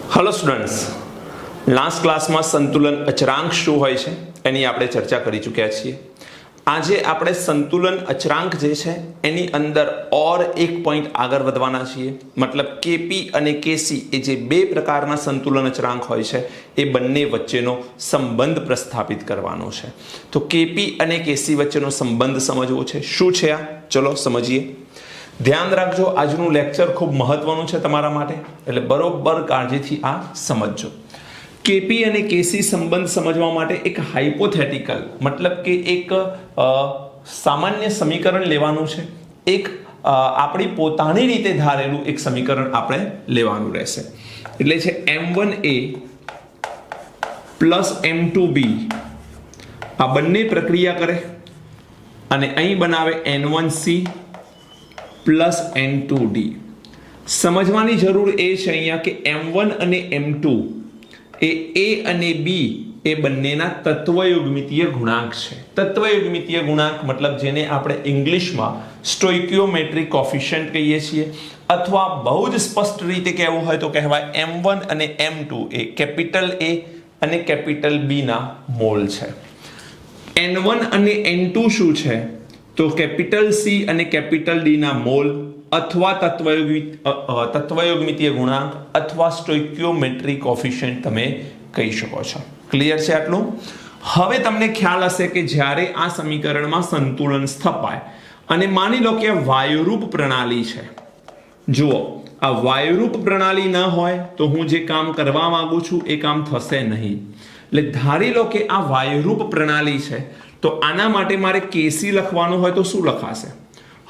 Hello students, last class में संतुलन अचरांक शू होय छे एनी आपणे चर्चा करी चूक्या छीए। आजे आपणे संतुलन अचरांक जे छे एनी अंदर और एक पॉइंट आगळ वधवाना छीए। मतलब केपी अने केसी ए जे बे प्रकारना संतुलन अचरांक होय छे ए बंने वच्चेनो संबंध प्रस्थापित करवानो छे। तो केपी अने केसी वच्चेनो संबंध समजवो छे। शुं छे आ? चलो समझीए। ध्यान राखजो, आजનું લેક્ચર ખૂબ મહત્વનું છે તમારા માટે, એટલે બરોબર કાળજીથી આ સમજજો। કેપી અને કેસી સંબંધ સમજવા માટે એક હાઇપોથેટિકલ મતલબ કે એક સામાન્ય સમીકરણ લેવાનું છે। એક આપણી પોતાની રીતે ધારેલું એક સમીકરણ આપણે લેવાનું રહેશે। એટલે છે m1a પ્લસ m2b આ બંને પ્રક્રિયા કરે અને અહીં બનાવે n1c प्लस n2d। समझवानी जरूर ए छे अहींया के m1 અને m2 ए a અને b ए બંનેના તત્વયુગ્મિતીય ગુણાંક છે। તત્વયુગ્મિતીય ગુણાંક मतलब જેને આપણે ઇંગ્લિશમાં સ્ટોઇકિયોમેટ્રિક કોફિશિયન્ટ કહીએ છીએ, અથવા બહુ જ સ્પષ્ટ રીતે કહેવું હોય તો કહેવાય m1 અને m2 એ કેપિટલ A અને કેપિટલ B ના મોલ છે। n1 અને n2 શું છે? तो कैपिटल C અને कैपिटल D ના મોલ અથવા તત્વયુગ્મિતીય ગુણાંક અથવા સ્ટોઇકિયોમેટ્રિક કોફિશિયન્ટ તમે કહી શકો છો। ક્લિયર છે આટલું? હવે તમને ખ્યાલ હશે કે જ્યારે આ સમીકરણમાં સંતુલન સ્થપાય અને માની લો કે વાયુરૂપ પ્રણાલી છે। જુઓ, આ વાયુરૂપ પ્રણાલી ન હોય તો હું જે કામ કરવા માંગુ છું એ કામ થશે નહીં। એટલે ધારી લો કે આ વાયુરૂપ પ્રણાલી છે તો આના માટે મારે કેસી લખવાનું હોય તો શું લખાશે?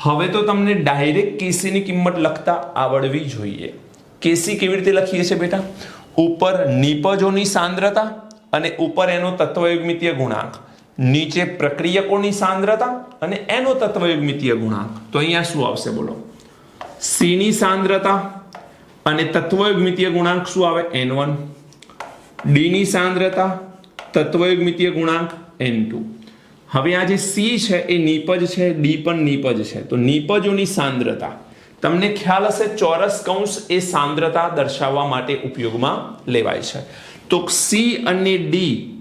હવે તો તમને ડાયરેક્ટ કેસીની કિંમત લખતા આવડવી જોઈએ। કેસી કેવી રીતે લખીએ છીએ બેટા? ઉપર નિપજોની સાંદ્રતા અને ઉપર એનો તત્વયુગ્મિતીય ગુણાંક, નીચે પ્રક્રિયકોની સાંદ્રતા અને એનો તત્વયુગ્મિતીય ગુણાંક। તો અહીંયા શું આવશે બોલો? C ની સાંદ્રતા અને તત્વયુગ્મિતીય ગુણાંક શું આવે? n1, D ની સાંદ્રતા, તત્વયુગ્મિતીય ગુણાંક n2। હવે આ જે C છે એ નિપજ છે, D પણ નિપજ છે, તો નિપજોની સાંદ્રતા તમને ખ્યાલ હશે ચોરસ કૌંસ એ સાંદ્રતા દર્શાવવા માટે ઉપયોગમાં લેવાય છે। તો C અને D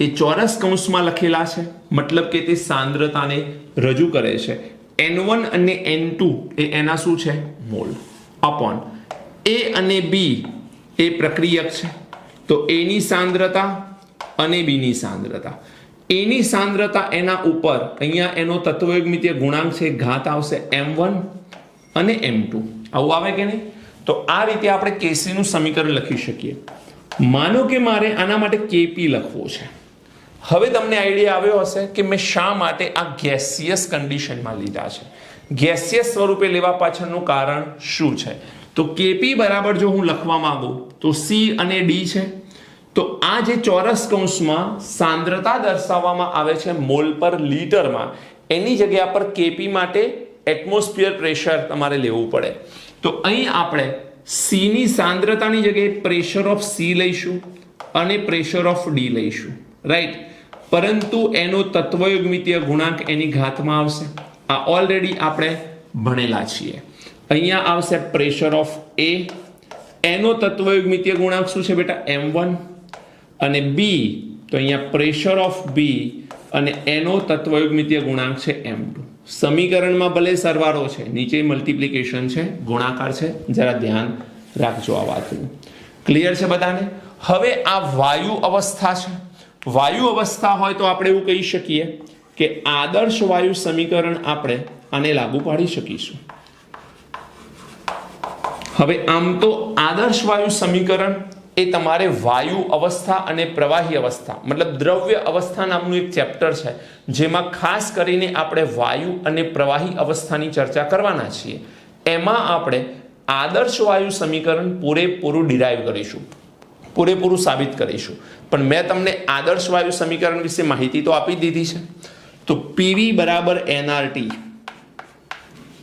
એ ચોરસ કૌંસમાં લખેલા છે, મતલબ કે તે સાંદ્રતાને રજૂ કરે છે। n1 અને n2 એ એના શું છે? મોલ અપોન A અને B એ પ્રક્રિયક છે, તો A ની સાંદ્રતા અને B ની સાંદ્રતા। એની સાંદ્રતા એના ઉપર અહીંયા એનો તત્વયુગ્મિતીય ગુણાંક છે, ઘાત આવશે m1 અને m2। આવું આવે કે નહીં? તો આ રીતે આપણે કેસીનું સમીકરણ લખી શકીએ। માનો કે મારે આના માટે કેપી લખવું છે। હવે તમને આઈડિયા આવ્યો હશે કે મેં શા માટે આ ગેસિયસ કન્ડિશનમાં લીધા છે। ગેસિયસ સ્વરૂપે લેવા પાછળનું કારણ શું છે? તો કેપી બરાબર જો હું લખવા માંગુ તો C અને D છે, તો આ જે ચોરસ કૌંસમાં સાંદ્રતા દર્શાવવામાં આવે છે મોલ પર લીટરમાં, એની જગ્યા પર કેપી માટે એટમોસ્ફિયર પ્રેશર તમારે લેવું પડે। તો અહીં આપણે C ની સાંદ્રતાની જગ્યાએ પ્રેશર ઓફ C લઈશું અને પ્રેશર ઓફ D લઈશું, રાઈટ? પરંતુ એનો તત્વયુગ્મિતીય ગુણાંક એની ઘાતમાં આવશે। આ ઓલરેડી આપણે ભણેલા છીએ। અહીંયા આવશે પ્રેશર ઓફ A, એનો તત્વયુગ્મિતીય ગુણાંક શું છે બેટા? m1 અને B, તો અહીંયા પ્રેશર ઓફ B અને એનો તત્વયુગ્મિતીય ગુણાંક છે m2। સમીકરણમાં ભલે સરવાળો છે, નીચે મલ્ટીપ્લિકેશન છે, ગુણાકાર છે, જરા ધ્યાન રાખજો આ વાતનું। ક્લિયર છે બધાને? હવે આ વાયુ અવસ્થા છે। વાયુ અવસ્થા હોય તો આપણે એવું કહી શકીએ કે આદર્શ વાયુ સમીકરણ આપણે આને લાગુ પાડી શકીશું। હવે આમ તો આદર્શ વાયુ સમીકરણ એ તમારે વાયુ અવસ્થા અને પ્રવાહી અવસ્થા મતલબ દ્રવ્ય અવસ્થા નામનું એક ચેપ્ટર છે, જેમાં ખાસ કરીને આપણે વાયુ અને પ્રવાહી અવસ્થાની ચર્ચા કરવાના છીએ। એમાં આપણે આદર્શ વાયુ સમીકરણ પૂરેપૂરું ડિરાઈવ કરીશું, પૂરેપૂરું સાબિત કરીશું। પણ મેં તમને આદર્શ વાયુ સમીકરણ વિશે માહિતી તો આપી દીધી છે। તો PV બરાબર nRT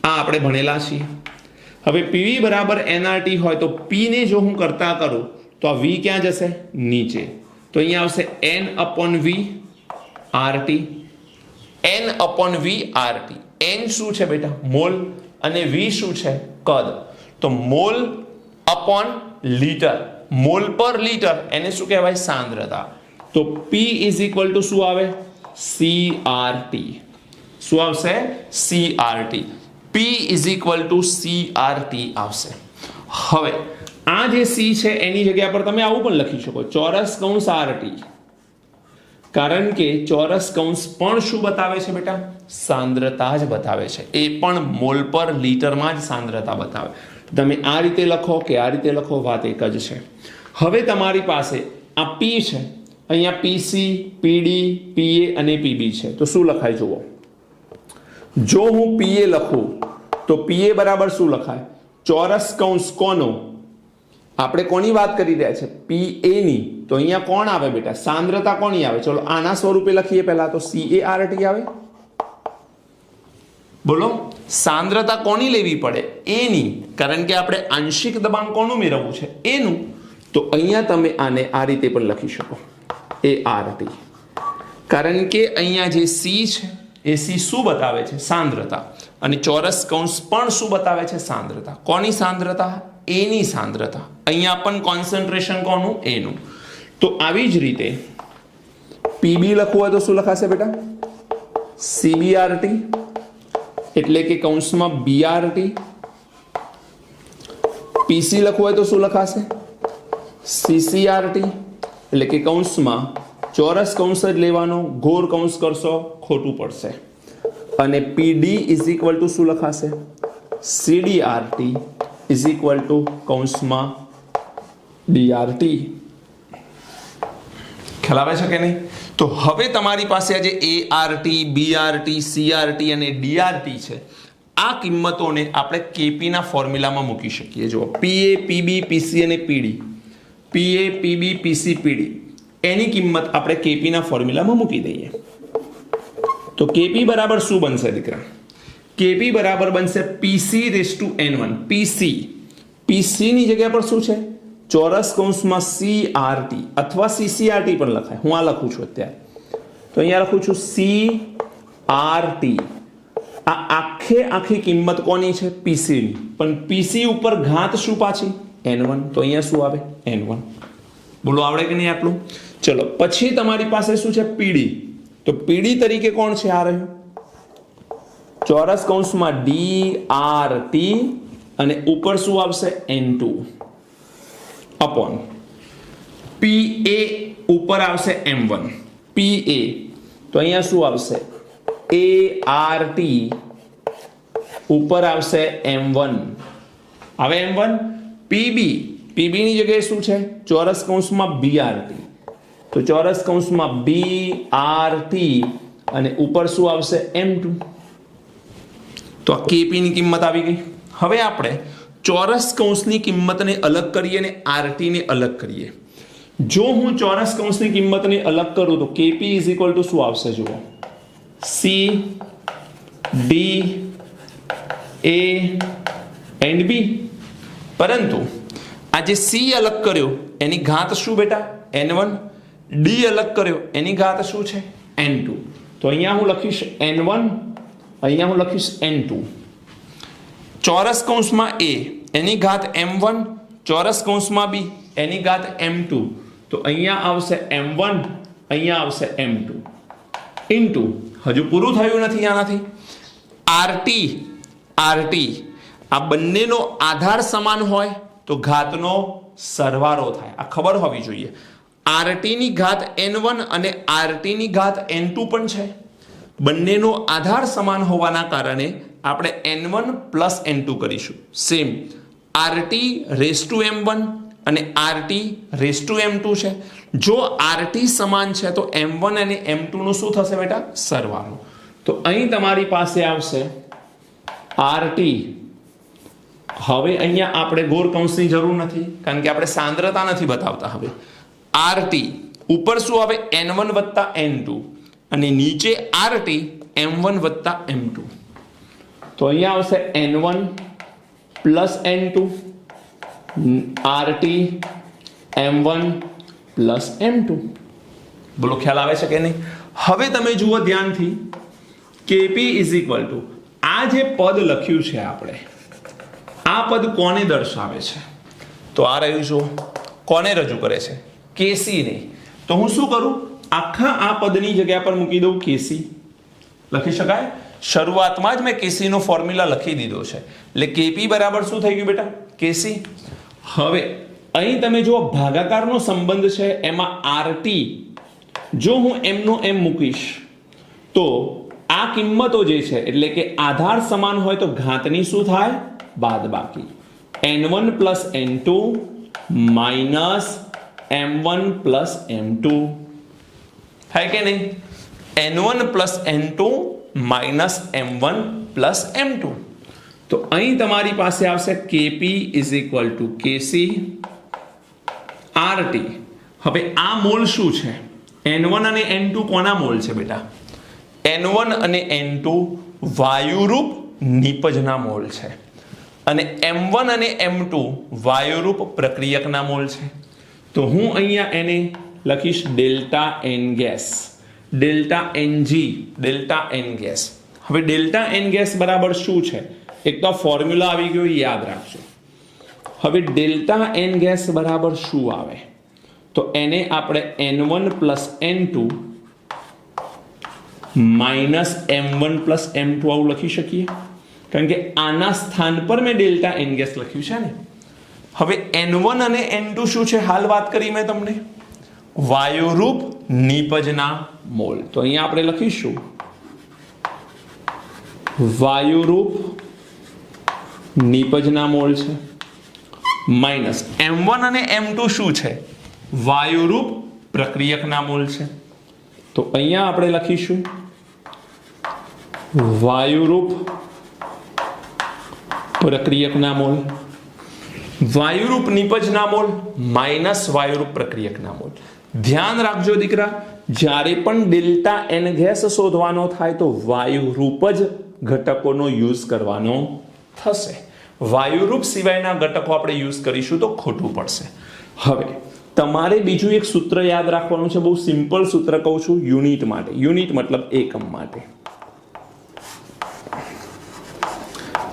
આ આપણે ભણેલા છીએ। હવે PV બરાબર nRT હોય તો P ને જો હું કરતા કરું તો આ V ક્યાં જશે? નીચે। તો અહીંયા આવશે n/v RT, n/v RT। n શું છે બેટા? મોલ, અને V શું છે? કદ। તો મોલ अपॉन लीटर મોલ પર લીટર એને શું કહેવાય? સાંદ્રતા. તો P ઇઝ ઇક્વલ ટુ શું આવે? CRT. શું આવશે? CRT. P is equal two CRT આવશે. હવે આ જે C છે એની જગ્યા પર તમે આવું પણ લખી શકો, ચોરસ કૌંસ RT. કારણ કે ચોરસ કૌંસ પણ શું બતાવે છે બેટા? સાંદ્રતા જ બતાવે છે. એ પણ મોલ પર લીટરમાં જ સાંદ્રતા બતાવે. તમે આ રીતે લખો કે આ રીતે લખો, વાત એક જ છે. હવે તમારી પાસે આ P છે, અહીંયા PC, PD, PA અને PB છે. તો શું લખાય જુઓ. જો હું PA લખું તો PA બરાબર શું લખાય? ચોરસ કૌંસ કોનો? આપણે કોની વાત કરી રહ્યા છે? PA ની. તો અહીંયા કોણ આવે બેટા? સાંદ્રતા કોની આવે? ચલો આના સ્વરૂપે લખીએ પહેલા. તો CART આવે. બોલો, સાંદ્રતા કોની લેવી પડે? એની. કારણ કે આપણે આંશિક દબાણ કોનું મેળવવું છે? એનું. તો અહીંયા તમે આને આ રીતે પણ લખી શકો, ART. કારણ કે અહીંયા જે C છે એ C શું બતાવે છે? સાંદ્રતા. અને ચોરસ કૌંસ પણ શું બતાવે છે? સાંદ્રતા. કોની સાંદ્રતા? એની સાંદ્રતા. અહીંયા પણ કોન્સન્ટ્રેશન કોનું? એનું. તો આવી જ રીતે PB લખવું હોય તો શું લખાશે બેટા? CBRT. એટલે કે કૌંસમાં BRT. PC લખવું હોય તો શું લખાશે? CCRT. એટલે કે કૌંસમાં ચોરસ કૌંસ જ લેવાનો, ઘોર કૌંસ કરશો ખોટું પડશે. અને PD ઇઝ ઇક્વલ ટુ શું લખાશે? CDRT ઇઝ ઇક્વલ ટુ કૌંસમાં DRT. ખ્યાલ આવે છે કે નહીં? તો હવે તમારી પાસે આ જે ART, BRT, CRT અને DRT છે, આ કિંમતોને આપણે KP ના ફોર્મ્યુલામાં મૂકી શકીએ. જો PA, PB, PC અને PD, PA, PB, PC, PD એની કિંમત આપણે KP ના ફોર્મ્યુલામાં મૂકી દઈએ. તો KP બરાબર શું બનશે દીકરા? KP બરાબર બનશે PC rays two N1. PC ની જગ્યા પર શું છે? ચોરસ કૌંસમાં CRT અથવા CCRT પણ લખાય. હું આ લખું છું અત્યારે. તો અહીંયા લખું છું CRT. આ આખી કિંમત કોની છે? PC ની. પણ PC ઉપર ઘાત શું પાછી? N1. તો અહીંયા શું આવે? N1. બોલો, આવડે કે નહીં આટલું? ચલો પછી તમારી પાસે શું છે? PD. તો PD તરીકે કોણ છે? આ રહ્યું ચોરસ કૌંસમાં DRT અને ઉપર શું આવશે? N2 અપોન PA ઉપર આવશે M1. PA તો અહીંયા શું આવશે? ART ઉપર આવશે M1. હવે M1. PB ની જગ્યાએ શું છે? ચોરસ કૌંસમાં BRT. તો ચોરસ કૌંસમાં BRT અને ઉપર શું આવશે? M2. તો આ KP ની કિંમત આવી ગઈ. હવે આપણે ચોરસ કૌંસની કિંમતને અલગ કરીએ અને RT ને અલગ કરીએ. જો હું ચોરસ કૌંસની કિંમતને અલગ કરું તો KP ઇઝ ઇક્વલ ટુ શું આવશે? જુઓ, C D A and B. પરંતુ આ જે C અલગ કર્યો એની ઘાત શું બેટા? N1. D અલગ કર્યો એની ઘાત શું છે? N2. તો અહીંયા હું લખીશ N1, અહીંયા હું લખીશ N2. ચોરસ કૌંસમાં A એની ઘાત M1, ચોરસ કૌંસમાં B એની ઘાત M2. તો અહીંયા આવશે M1, અહીંયા આવશે M2 ઇન્ટુ, હજુ પૂરું થયું નથી આનાથી, RT આ બંનેનો આધાર સમાન હોય તો ઘાતનો સરવાળો થાય. આ ખબર હોવી જોઈએ. RT ની ઘાત N1 અને RT ની ઘાત N2 પણ છે. બંનેનો આધાર સમાન હોવાના કારણે આપણે N1 પ્લસ N2 કરીશું. Same RT raise two M1 અને RT રેઝ ટુ M2 છે. જો RT સમાન છે તો M1 અને M2 નું શું થશે બેટા? સરવાળો. તો અહીં તમારી પાસે આવશે RT. હવે અહીંયા આપણે ગોળ કૌંસની જરૂર નથી કારણ કે આપણે સાંદ્રતા નથી બતાવતા. હવે RT ઉપર શું આવે? N1 વત્તા N2 અને નીચે RT M1 વત્તા M2. તો અહીંયા આવશે N1 plus N2 RT M1 plus M2. બોલો, ખ્યાલ આવે છે કે નહીં? હવે તમે જુઓ ધ્યાનથી, KP ઇઝ ઇક્વલ ટુ આ જે પદ લખ્યું છે આપણે, આ પદ કોને દર્શાવે છે? તો આ રહ્યું જો કોને રજૂ કરે છે? કેસી ને. તો હું શું કરું? આખા આ પદની જગ્યા પર મૂકી દઉં કેસી. લખી શકાય? શરૂઆતમાં જ મેં કેસી નો ફોર્મ્યુલા લખી દીધો છે, એટલે કેપી બરાબર શું થઈ ગયું બેટા? કેસી. હવે અહીં તમે જો ભાગાકારનો સંબંધ છે એમાં આરટી જો હું એમનો એમ મૂકીશ તો આ કિંમતો જે છે એટલે કે આધાર સમાન હોય તો ઘાતની શું થાય? બાદબાકી. n1 plus n2 minus m1 plus m2 થાય કે નહીં? n1 plus n2 minus m1 plus m2. તો અહીં તમારી પાસે આવશે KP is equal to KC RT. હવે આ મોલ શું છે? n1 અને n2 કોના મોલ છે બેટા? n1 અને n2 વાયુરૂપ નિપજના મોલ છે અને m1 અને m2 વાયુરૂપ પ્રક્રિયકના મોલ છે. તો હું અહીંયા એને લખીશ delta N gas, delta n g, delta N gas. હવે ડેલ્ટા એન ગેસ બરાબર શું છે? એક તો ફોર્મ્યુલા આવી ગયો, યાદ રાખજો. હવે ડેલ્ટા એન ગેસ બરાબર શું આવે? તો એને આપણે n1 plus n2 minus m1 plus m2 આવું લખી શકીએ, કારણ કે આના સ્થાન પર મેં ડેલ્ટા એન ગેસ લખ્યું છે ને. હવે n1 અને n2 શું છે? હાલ વાત કરી મેં તમને, વાયુરૂપ નિપજના મોલ. તો અહીંયા આપણે લખીશું વાયુરૂપ નિપજના મોલ છે માઇનસ m1 અને m2 શું છે? વાયુરૂપ પ્રક્રિયકના મોલ છે. તો અહીંયા આપણે લખીશું વાયુરૂપ પ્રક્રિયકના મોલ, વાયુરૂપ નિપજના મોલ માઇનસ વાયુરૂપ પ્રક્રિયકના મોલ. ધ્યાન રાખજો દીકરા, જ્યારે પણ ડેલ્ટા એન ગેસ શોધવાનો થાય તો વાયુરૂપ જ ઘટકોનો યુઝ કરવાનો થશે. વાયુરૂપ સિવાયના ઘટકો આપણે યુઝ કરીશું તો ખોટું પડશે. હવે તમારે બીજું એક સૂત્ર યાદ રાખવાનું છે, બહુ સિમ્પલ સૂત્ર કહું છું યુનિટ માટે. યુનિટ મતલબ એકમ માટે.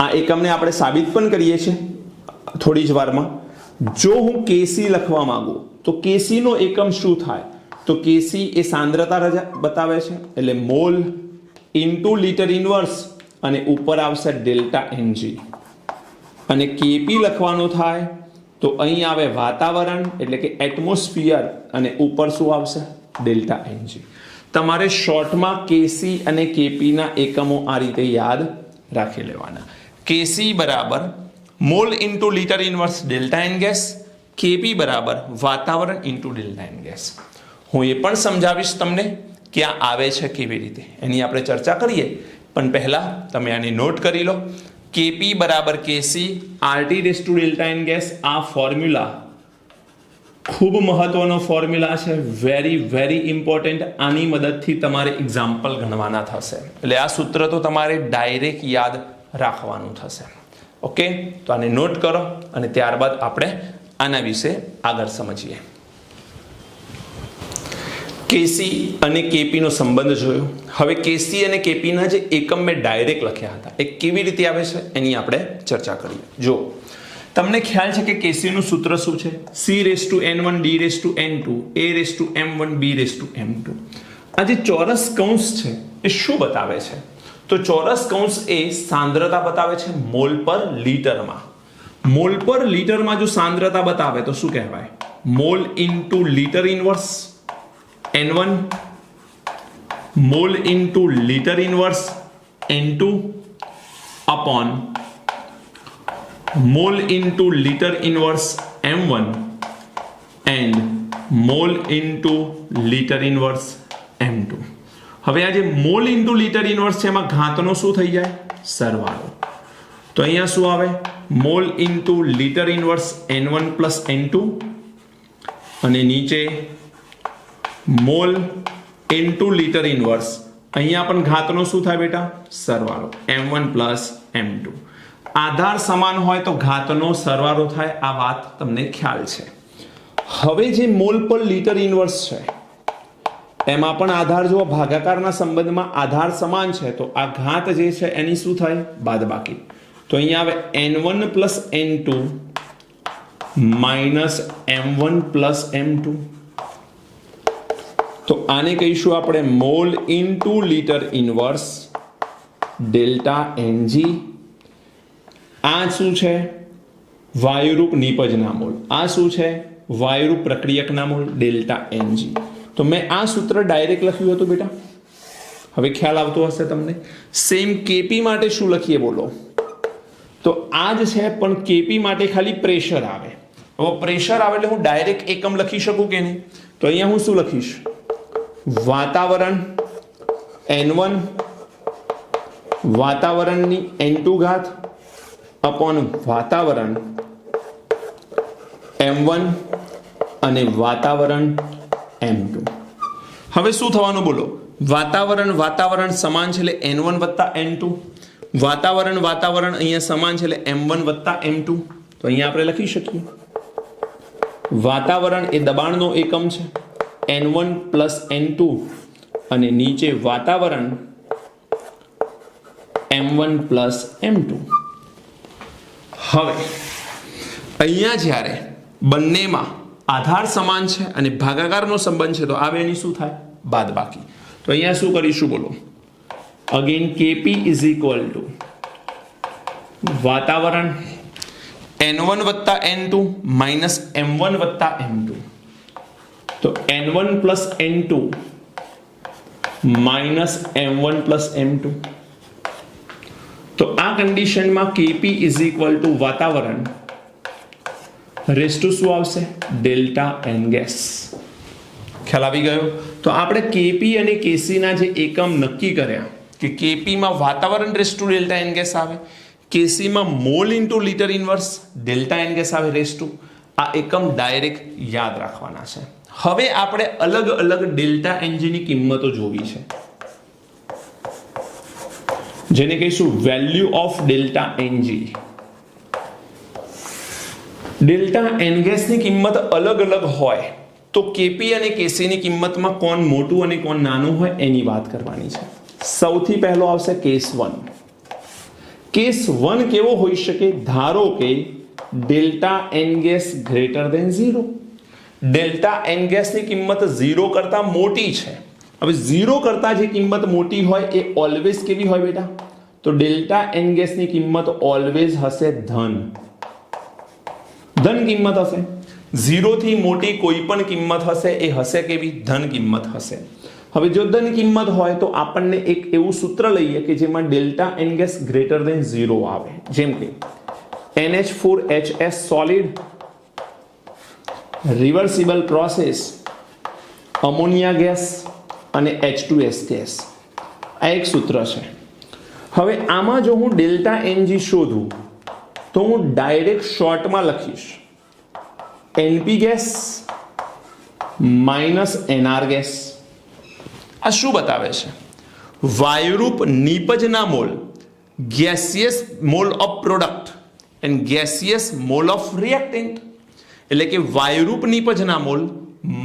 આ એકમને આપણે સાબિત પણ કરીએ છીએ થોડી જ વારમાં. જો હું કેસી લખવા માંગુ તો કેસી નો એકમ શું થાય? તો કેસી એ સાંદ્રતા બતાવે છે, એટલે મોલ ઇન્ટુ લીટર ઇનવર્સ અને ઉપર આવશે ડેલ્ટા એનજી. અને કેપી લખવાનું થાય તો અહીં આવે વાતાવરણ એટલે કે એટમોસ્ફિયર અને ઉપર શું આવશે? Delta n g. તમારે શોર્ટમાં કેસી અને કેપીના એકમો આ રીતે યાદ રાખી લેવાના. કેસી બરાબર mole into litre inverse delta N gas, K p બરાબર વાતાવરણ ઇન્ટુ ડેલ્ટા એન ગેસ. હું એ પણ સમજાવીશ તમને કે આ આવે છે કેવી રીતે, એની આપણે ચર્ચા કરીએ. પણ પહેલા તમે આને નોટ કરી લો. કેપી બરાબર KC RT raise to delta N gas. આ ફોર્મ્યુલા ખૂબ મહત્વનો ફોર્મ્યુલા છે, વેરી વેરી ઇમ્પોર્ટન્ટ. આની મદદથી તમારે એક્ઝામ્પલ ગણવાના થશે, એટલે આ સૂત્ર તો તમારે ડાયરેક્ટ યાદ રાખવાનું થશે. ઓકે, તો આને નોટ કરો અને ત્યારબાદ આપણે આના વિશે આગળ સમજીએ. કેસી અને કેપી નો સંબંધ જોયો. હવે કેસી અને કેપીના જે એકમ મેં ડાયરેક્ટ લખ્યા હતા એ કેવી રીતે આવે છે એની આપણે ચર્ચા કરીએ. જો તમને ખ્યાલ છે કે કેસી નું સૂત્ર શું છે? C raise to n1 D raise to n2 a raise to m1 b raise to m2. આ જે ચોરસ કૌંસ છે એ શું બતાવે છે? તો ચોરસ કૌંસ એ સાંદ્રતા બતાવે છે મોલ પર લીટરમાં. મોલ પર લીટરમાં જો સાંદ્રતા બતાવે તો શું કહેવાય? Mall into litre inverse n1 mall into litre inverse n2 upon mole into litre inverse m1 and mole into litre inverse m2. હવે આ જે મોલ ઇન્ટુ લીટર ઇનવર્સ છે એમાં ઘાતનો શું થઈ જાય? સરવાળો. તો અહીંયા શું આવે? Mall into litre inverse n1 plus n2 અને નીચે મોલ ઇન્ટુ લીટર ઇનવર્સ, અહીંયા પણ ઘાતનો શું થાય બેટા? સરવાળો m1 પ્લસ m2. આધાર સમાન હોય તો ઘાતનો સરવાળો થાય, આ વાત તમને ખ્યાલ છે. હવે જે મોલ પર લીટર ઇનવર્સ છે એમાં પણ આધાર જો ભાગાકારના સંબંધમાં આધાર સમાન છે તો આ ઘાત જે છે એની શું થાય? બાદબાકી. તો અહીંયા આવે n1 plus n2 minus M1 plus M2. તો આને કહીશું આપણે mall into litre inverse delta Ng. આ શું છે? વાયુરૂપ નિપજના મોલ. આ શું છે? વાયુરૂપ પ્રક્રિયકના મોલ ડેલ્ટા Ng. તો મેં આ સૂત્ર ડાયરેક્ટ લખ્યું હતું બેટા. હવે ખ્યાલ આવતો હશે તમને. સેમ કેપી માટે શું લખીએ બોલો? તો આ જ છે, પણ કેપી માટે ખાલી પ્રેશર આવે. હવે પ્રેશર આવે એટલે હું ડાયરેક્ટ એકમ લખી શકું કે નહીં? તો અહીંયા હું શું લખીશ? વાતાવરણ N1 વાતાવરણની N2 ઘાત અપોન વાતાવરણ M1 અને વાતાવરણ M2. હવે શું થવાનું બોલો? વાતાવરણ સમાન છે એટલે N1 વત્તા N2. વાતાવરણ અહીંયા સમાન છે એટલે M1 વત્તા M2. તો અહીંયા આપણે લખી શકીએ વાતાવરણ એ દબાણનો એકમ છે N1 પ્લસ N2 અને નીચે વાતાવરણ M1 પ્લસ M2. હવે અહીંયા જ્યારે બંનેમાં આધાર સમાન છે અને ભાગાકારનો સંબંધ છે તો આ બેની શું થાય? બાદબાકી. તો અહીંયા શું કરીશું બોલો? Again Kp is equal two વાતાવરણ N1 વત્તા N2 માઇનસ M1 વત્તા M2. તો N1 plus N2 minus M1 plus M2. તો આ કન્ડિશનમાં Kp ઇઝ ઇક્વલ ટુ વાતાવરણ રેસ ટુ શું આવશે? Delta N gas. ખ્યાલ આવી ગયો? તો આપણે Kp અને Kc ના જે એકમ નક્કી કર્યા કે Kp માં વાતાવરણ race to delta N gas આવે, Kc માં mall into litre inverse delta N gas આવે રેસ ટુ. આ એકમ ડાયરેક્ટ યાદ રાખવાના છે. હવે આપણે અલગ અલગ ડેલ્ટા Ng ની કિંમતો જોવી છે, જેને કહીશું value of delta Ng. Delta N ગેસની કિંમત અલગ અલગ હોય તો Kp અને Kc ની કિંમતમાં કોણ મોટું અને કોણ નાનું હોય એની વાત કરવાની છે. સૌથી પહેલો આવશે કેસ 1. કેસ 1 કેવો હોઈ શકે? ધારો કે delta N gas greater than 0. Delta N ગેસની કિંમત 0 કરતા મોટી છે. હવે 0 કરતા જે કિંમત મોટી હોય એ ઓલવેઝ કેવી હોય બેટા? તો ડેલ્ટા N ગેસની કિંમત ઓલવેઝ હશે ધન કિંમત હશે. 0 થી મોટી કોઈ પણ કિંમત હશે એ હશે કેવી? ધન કિંમત હશે. હવે જો ધન કિંમત હોય તો આપણને એક એવું સૂત્ર લઈએ કે જેમાં delta N gas greater than 0 આવે. જેમ કે NH4HS solid, reversible process, ammonia gas અને H2S ગેસ. આ એક સૂત્ર છે. હવે આમાં જો હું ડેલ્ટા Ng શોધું તો હું ડાયરેક્ટ શોર્ટમાં લખીશ NP gas minus NR gas. આ શું બતાવે છે? વાયુરૂપ નિપજના mole, gaseous mole of product and gaseous mole of reactant. એટલે કે વાયુરૂપ નિપજના મોલ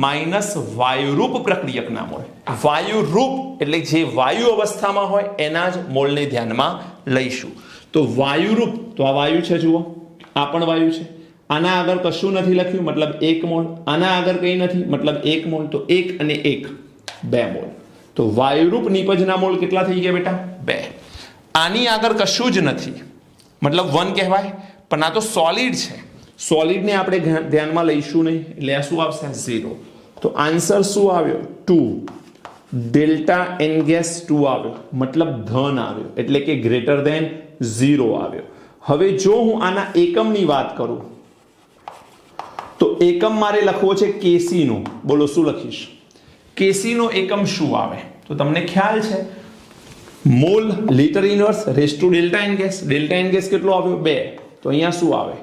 માઇનસ વાયુરૂપ પ્રક્રિયકના મોલ. વાયુરૂપ એટલે જે વાયુ અવસ્થામાં હોય એના જ મોલને ધ્યાનમાં લઈશું. તો વાયુરૂપ, તો આ વાયુ છે, જુઓ આ પણ વાયુ છે. આના આગળ કશું નથી લખ્યું મતલબ 1 મોલ. આના આગળ કંઈ નથી મતલબ 1 મોલ. તો 1 અને 1 2 મોલ. તો વાયુરૂપ નિપજના મોલ કેટલા થઈ ગયા બેટા? 2. આની આગળ કશું જ નથી મતલબ 1 કહેવાય, પણ આ તો સોલિડ છે. સોલિડને આપણે ધ્યાનમાં લઈશું નહીં એટલે આ શું આવશે? 0. તો આન્સર શું આવ્યો? 2. ડેલ્ટા N ગેસ 2 આવ્યો મતલબ ધન આવ્યો, એટલે કે ગ્રેટર ધેન 0 આવ્યો. હવે જો હું આના એકમની વાત કરું તો એકમ મારે લખવો છે Kc નો. બોલો શું લખીશ? Kc નો એકમ શું આવે? તો તમને ખ્યાલ છે mall litre inverse race to delta N gas. Delta N gas કેટલો આવ્યો? 2. તો અહીંયા શું આવે?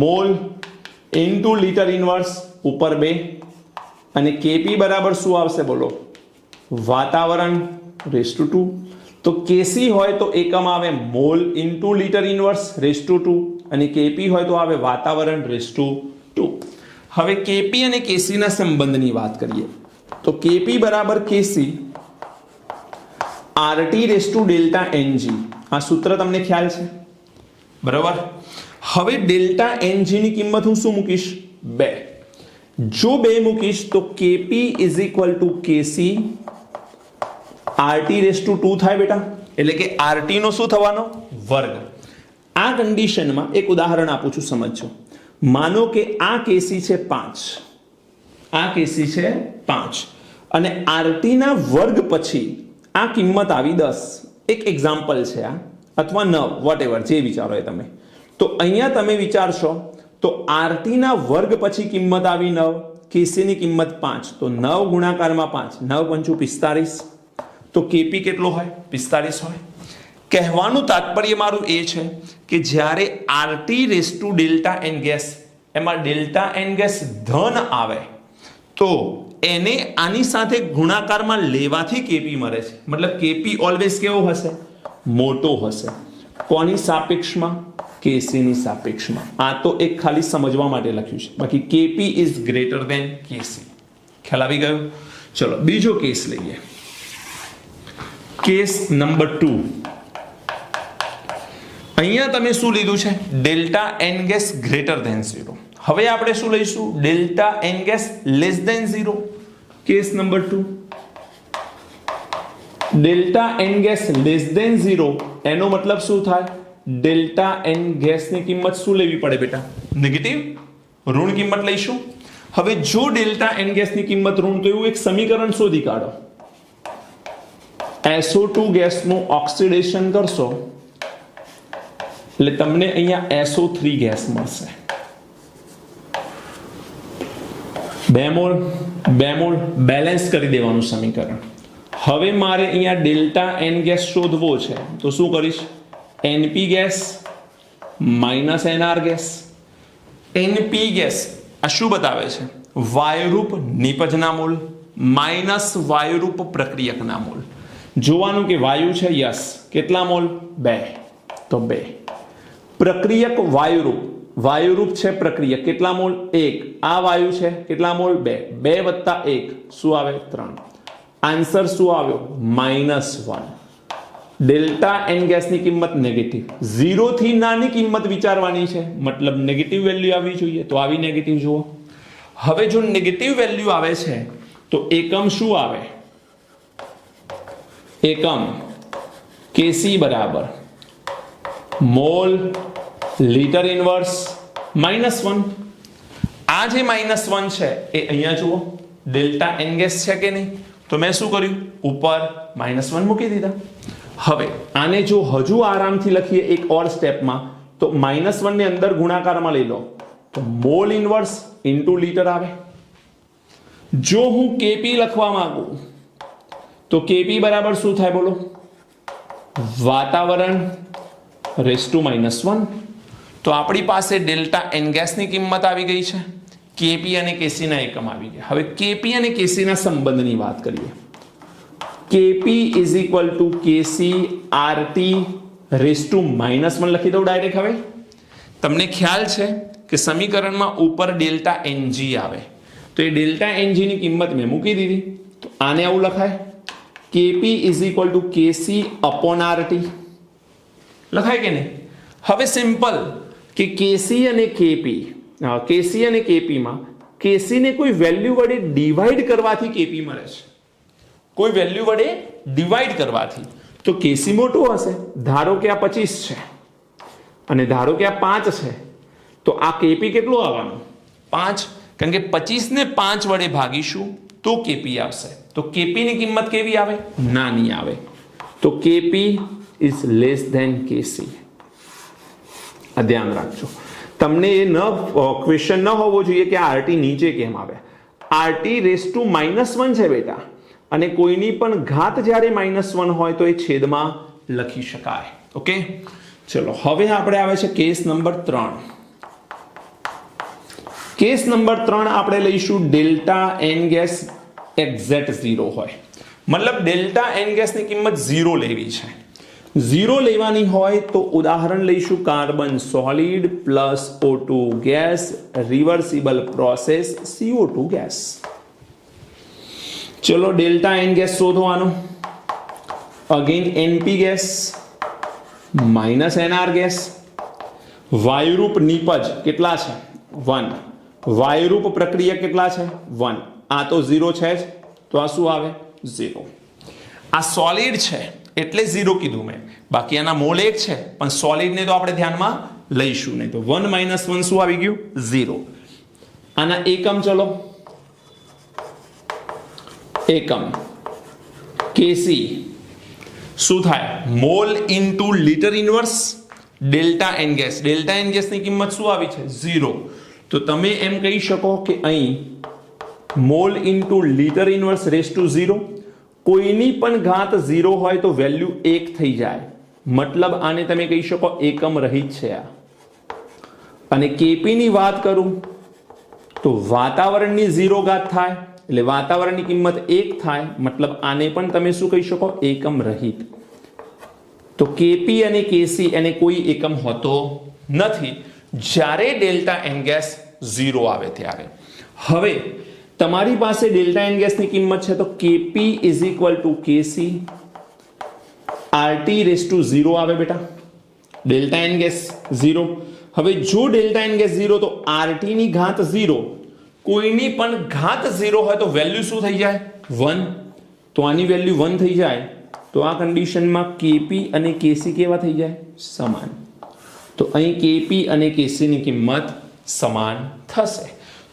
મોલ ઇન્ટુ લીટર ઇનવર્સ ઉપર 2 અને Kp બરાબર શું આવશે બોલો? વાતાવરણ રેસ ટુ 2. તો Kc હોય તો એકમ આવે mall into litre inverse raise to 2 અને Kp હોય તો આવે વાતાવરણ રેસ ટુ 2. હવે Kp અને Kc ના સંબંધની વાત કરીએ તો Kp બરાબર Kc RT raise to delta Ng. આ સૂત્ર તમને ખ્યાલ છે બરાબર? હવે ડેલ્ટા એનજી ની કિંમત હું શું મૂકીશ? 2. જો 2 મૂકીશ તો KP is equal to KC RT raise two 2 થાય બેટા, એટલે કે RT નો શું થવાનો? વર્ગ. આ કન્ડિશનમાં એક ઉદાહરણ આપું છું, સમજજો. માનો કે આ KC છે 5, આ KC છે 5 અને RT ના વર્ગ પછી આ કિંમત આવી 10. એક એક્ઝામ્પલ છે આ, અથવા 9, વોટએવર જે વિચારો એ તમે. તો અહીંયા તમે વિચારશો તો RT ના વર્ગ પછી કિંમત આવી 9, KC ની કિંમત 5, તો 9 ગુણાકારમાં 5, 9 પંચું 45, તો KP કેટલો હોય? 45 હોય. કહેવાનું તાત્પર્ય મારું એ છે કે જ્યારે RT raise to delta N gas, એમાં ડેલ્ટા એન ગેસ ધન આવે તો એને આની સાથે ગુણાકારમાં લેવાથી KP મળે છે. મતલબ KP ઓલવેઝ કેવો હશે? મોટો હશે. કોની સાપેક્ષમાં? KC ની સાપેક્ષમાં. આ તો એક ખાલી સમજવા માટે લખ્યું છે, બાકી KP is greater than KC. ખ્યાલ આવી ગયો? ચલો બીજો કેસ લઈએ. Case number 2. અહીંયા તમે શું લીધું છે? Delta N gas greater than 0. હવે આપણે શું લઈશું? Delta N gas less than 0. Case number 2. Delta N gas less than 0 એનો મતલબ શું થાય? ડેલ્ટા એન ગેસ ની કિંમત શું લેવી પડે બેટા? નેગેટિવ, ઋણ કિંમત લઈશું. હવે જો ડેલ્ટા એન ગેસ ની કિંમત ઋણ, તો એવું એક સમીકરણ શોધી કાઢો. SO2 ગેસનું ઓક્સિડેશન કરશો એટલે તમને અહીંયા SO3 ગેસ મળશે. 2 મોલ બેલેન્સ કરી દેવાનું સમીકરણ. હવે મારે અહીંયા ડેલ્ટા એન ગેસ શોધવો છે, તો શું કરીશ? NP gas minus NR gas. NP gas આ શું બતાવે છે? વાયુરૂપ નિપજના મોલ માઇનસ વાયુરૂપ પ્રક્રિયકના મોલ. જોવાનું કે વાયુ છે, યસ. કેટલા મોલ? 2, તો 2. પ્રક્રિયક વાયુરૂપ છે પ્રક્રિયક, કેટલા મોલ? 1. આ વાયુ છે, કેટલા મોલ? 2. 2 વત્તા 1 શું આવે? 3. આન્સર શું આવ્યો? -1. ડેલ્ટા એન ગેસની કિંમત નેગેટિવ. 0 થી નાની કિંમત વિચારવાની છે, મતલબ નેગેટિવ વેલ્યુ આવવી જોઈએ, તો આવી નેગેટિવ જુઓ. હવે જો નેગેટિવ વેલ્યુ આવે છે તો એકમ શું આવે? એકમ KC બરાબર મોલ લીટર ઇનવર્સ -1. આ જે -1 છે એ અહીંયા જુઓ ડેલ્ટા એન ગેસ છે કે નહીં, તો મેં શું કર્યું? ઉપર -1 મૂકી દીધા. હવે આને જો હજુ આરામથી લખીએ એક ઓર સ્ટેપમાં, તો -1 ને અંદર ગુણાકારમાં લઈ લો તો મોલ ઇનવર્સ ઇન્ટુ લીટર આવે. જો હું KP લખવા માંગુ તો KP બરાબર શું થાય બોલો? વાતાવરણ રેસ ટુ -1. તો આપણી પાસે ડેલ્ટા એન ગેસની કિંમત આવી ગઈ છે, KP અને KC ના એકમ આવી ગયા. હવે KP અને KC ના સંબંધની વાત કરીએ. KP is equal to KC RT raise two -1 લખી દઉં ડાયરેક્ટ. હવે તમને ખ્યાલ છે કે સમીકરણમાં ઉપર ડેલ્ટા NG આવે, તો એ ડેલ્ટા NG ની કિંમત મેં મૂકી દીધી, તો આને આવું લખાય KP is equal to KC upon RT. લખાય કે નહીં? હવે સિમ્પલ કે KC અને KP માં KC ને કોઈ વેલ્યુ વડે ડિવાઈડ કરવાથી KP મળે છે. કોઈ વેલ્યુ વડે ડિવાઈડ કરવાથી તો KC મોટો હશે. ધારો કે આ 25 છે અને ધારો કે આ 5 છે, તો આ KP કેટલો આવવાનો? 5. કારણ કે 25 ને 5 વડે ભાગીશું તો KP આવશે. તો KP ની કિંમત કેવી આવે? નાની આવે. તો KP is less than KC. આ ધ્યાન રાખજો. તમને એ ક્વેશ્ચન ન હોવો જોઈએ કે RT નીચે કેમ આવે. RT રેસ ટુ -1 છે બેટા, અને કોઈની પણ ઘાત જ્યારે -1 હોય તો એ છેદમાં લખી શકાય. ઓકે, ચલો હવે આપણે આવે છે કેસ નંબર 3. કેસ નંબર 3 આપણે લઈશું ડેલ્ટા એન ગેસ એક્ઝેક્ટ 0 હોય, મતલબ ડેલ્ટા એન ગેસની કિંમત 0 લેવી છે. 0 લેવાની હોય તો ઉદાહરણ લઈશું carbon solid plus O2 gas, reversible process CO2 gas. ચલો ડેલ્ટા એન ગેસ શોધવાનો. Again NP gas minus NR gas. વાયુરૂપ નિપજ કેટલા છે 1, વાયુરૂપ પ્રક્રિયા કેટલા છે 1, આ તો 0 છે જ, તો આ શું આવે 0. આ સોલિડ છે એટલે 0 કીધું મેં, બાકી આના મોલ 1 છે, પણ સોલિડ ને તો આપણે ધ્યાનમાં લઈશું નહીં, તો 1 - 1 શું આવી ગયું 0. આના એકમ ચલો, એકમ કેસી શું થાય mole into litre inverse delta N gas. Delta N gas ની કિંમત શું આવી છે 0. તો તમે એમ કહી શકો કે અહીં mall into litre inverse raise to 0, કોઈની પણ ઘાત 0 હોય તો વેલ્યુ 1 થઈ જાય, મતલબ આને તમે કહી શકો એકમ રહિત છે આ. અને કેપી ની વાત કરું તો વાતાવરણની 0 ઘાત થાય એટલે વાતાવરણની કિંમત 1 થાય, મતલબ આને પણ તમે શું કહી શકો એકમ રહિત. તો કેપી અને કેસી એને કોઈ એકમ હોતો નથી જ્યારે ડેલ્ટા એન ગેસ 0 આવે ત્યારે. હવે તમારી પાસે ડેલ્ટા એન ગેસની કિંમત છે તો KP is equal to KC RT raise two 0 આવે બેટા, ડેલ્ટા એન ગેસ 0. હવે જો ડેલ્ટા એન ગેસ 0 તો આરટી ની ઘાત 0, કોઈની પણ ઘાત 0 હોય તો વેલ્યુ શું થઈ જાય 1, તો આની વેલ્યુ 1 થઈ જાય, તો આ કન્ડિશનમાં કેપી અને કેસી કેવા થઈ જાય સમાન. તો અહીં કેપી અને કેસી ની કિંમત સમાન થશે.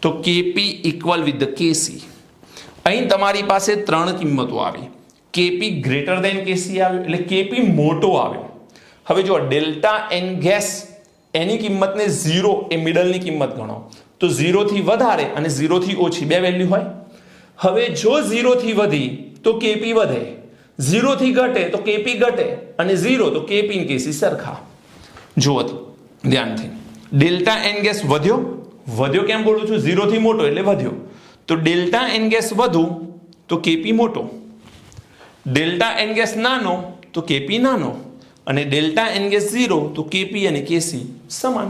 તો કેપી ઇક્વલ વિથ ધ કેસી. અહીં તમારી પાસે 3 કિંમતો આવી, કેપી ગ્રેટર દેન કેસી આવ્યો એટલે કેપી મોટો આવ્યો. હવે જો ડેલ્ટા એન ગેસ એની કિંમતને 0 એ મિડલની કિંમત ગણો તો 0 થી વધારે અને 0 થી ઓછી બે વેલ્યુ હોય. હવે જો 0 થી વધી તો કેપી વધે, 0 થી ઘટે તો કેપી ઘટે, અને 0 તો કેપી અને કેસી સરખા. જુઓ ધ્યાનથી, ડેલ્ટા એન ગેસ વધ્યો કેમ બોલું છું 0 થી મોટો એટલે વધ્યો, તો ડેલ્ટા એન ગેસ વધુ તો કેપી મોટો, ડેલ્ટા એન ગેસ નાનો તો કેપી નાનો, અને ડેલ્ટા એન ગેસ 0 તો કેપી અને કેસી સમાન.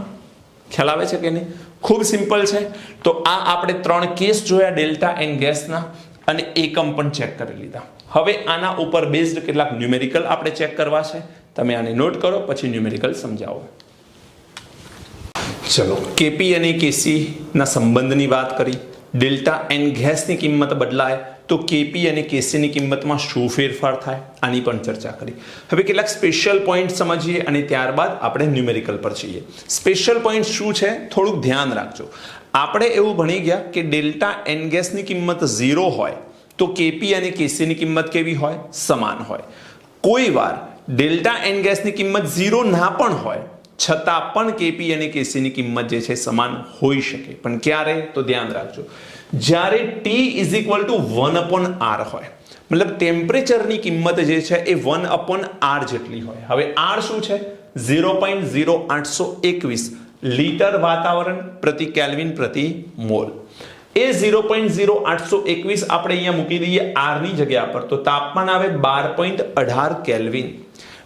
ખ્યાલ આવે છે કે નહીં? ખૂબ સિમ્પલ છે. તો આ આપણે 3 કેસ જોયા ડેલ્ટા એન ગેસના અને એકમ પણ ચેક કરી લીધા. હવે આના ઉપર બેઝડ કેટલાક ન્યુમેરિકલ આપણે ચેક કરવા છે, તમે આને નોટ કરો પછી ન્યુમેરિકલ સમજાવો. ચલો, કેપી અને કેસી ના સંબંધની વાત કરી, ડેલ્ટા એન ગેસની કિંમત બદલાય તો કેપી અને કેસીની કિંમતમાં શું ફેરફાર થાય આની પણ ચર્ચા કરી. હવે કેટલાક સ્પેશિયલ પોઈન્ટ સમજીએ અને ત્યારબાદ આપણે ન્યુમેરિકલ પર જઈએ. સ્પેશિયલ પોઈન્ટ શું છે થોડુંક ધ્યાન રાખજો. આપણે એવું ભણી ગયા કે ડેલ્ટા એન ગેસની કિંમત 0 હોય તો કેપી અને કેસીની કિંમત કેવી હોય સમાન હોય. કોઈ વાર ડેલ્ટા એન ગેસની કિંમત 0 ના પણ હોય છતાં પણ કેપી અને કેસીની કિંમત જે છે સમાન હોઈ શકે, પણ ક્યારે તો ધ્યાન રાખજો જ્યારે T is equal two 1/R હોય, મતલબ ટેમ્પરેચરની કિંમત જે છે એ 1/R જેટલી હોય. હવે R શું છે 0.0821 લીટર વાતાવરણ પ્રતિ કેલ્વિન પ્રતિ મોલ. એ 0.0821 આપણે અહીંયા મૂકી દઈએ R ની જગ્યા પર તો તાપમાન આવે 12.18 કેલ્વિન.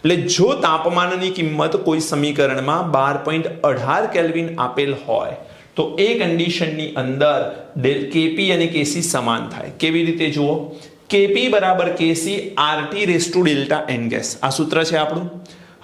એટલે જો તાપમાનની કિંમત કોઈ સમીકરણમાં 12.18 કેલ્વિન આપેલ હોય તો એ કન્ડિશનની અંદર કેપી અને કેસી સમાન થાય. કેવી રીતે જુઓ, કેપી બરાબર KC RT raise to delta N gas, આ સૂત્ર છે આપણું.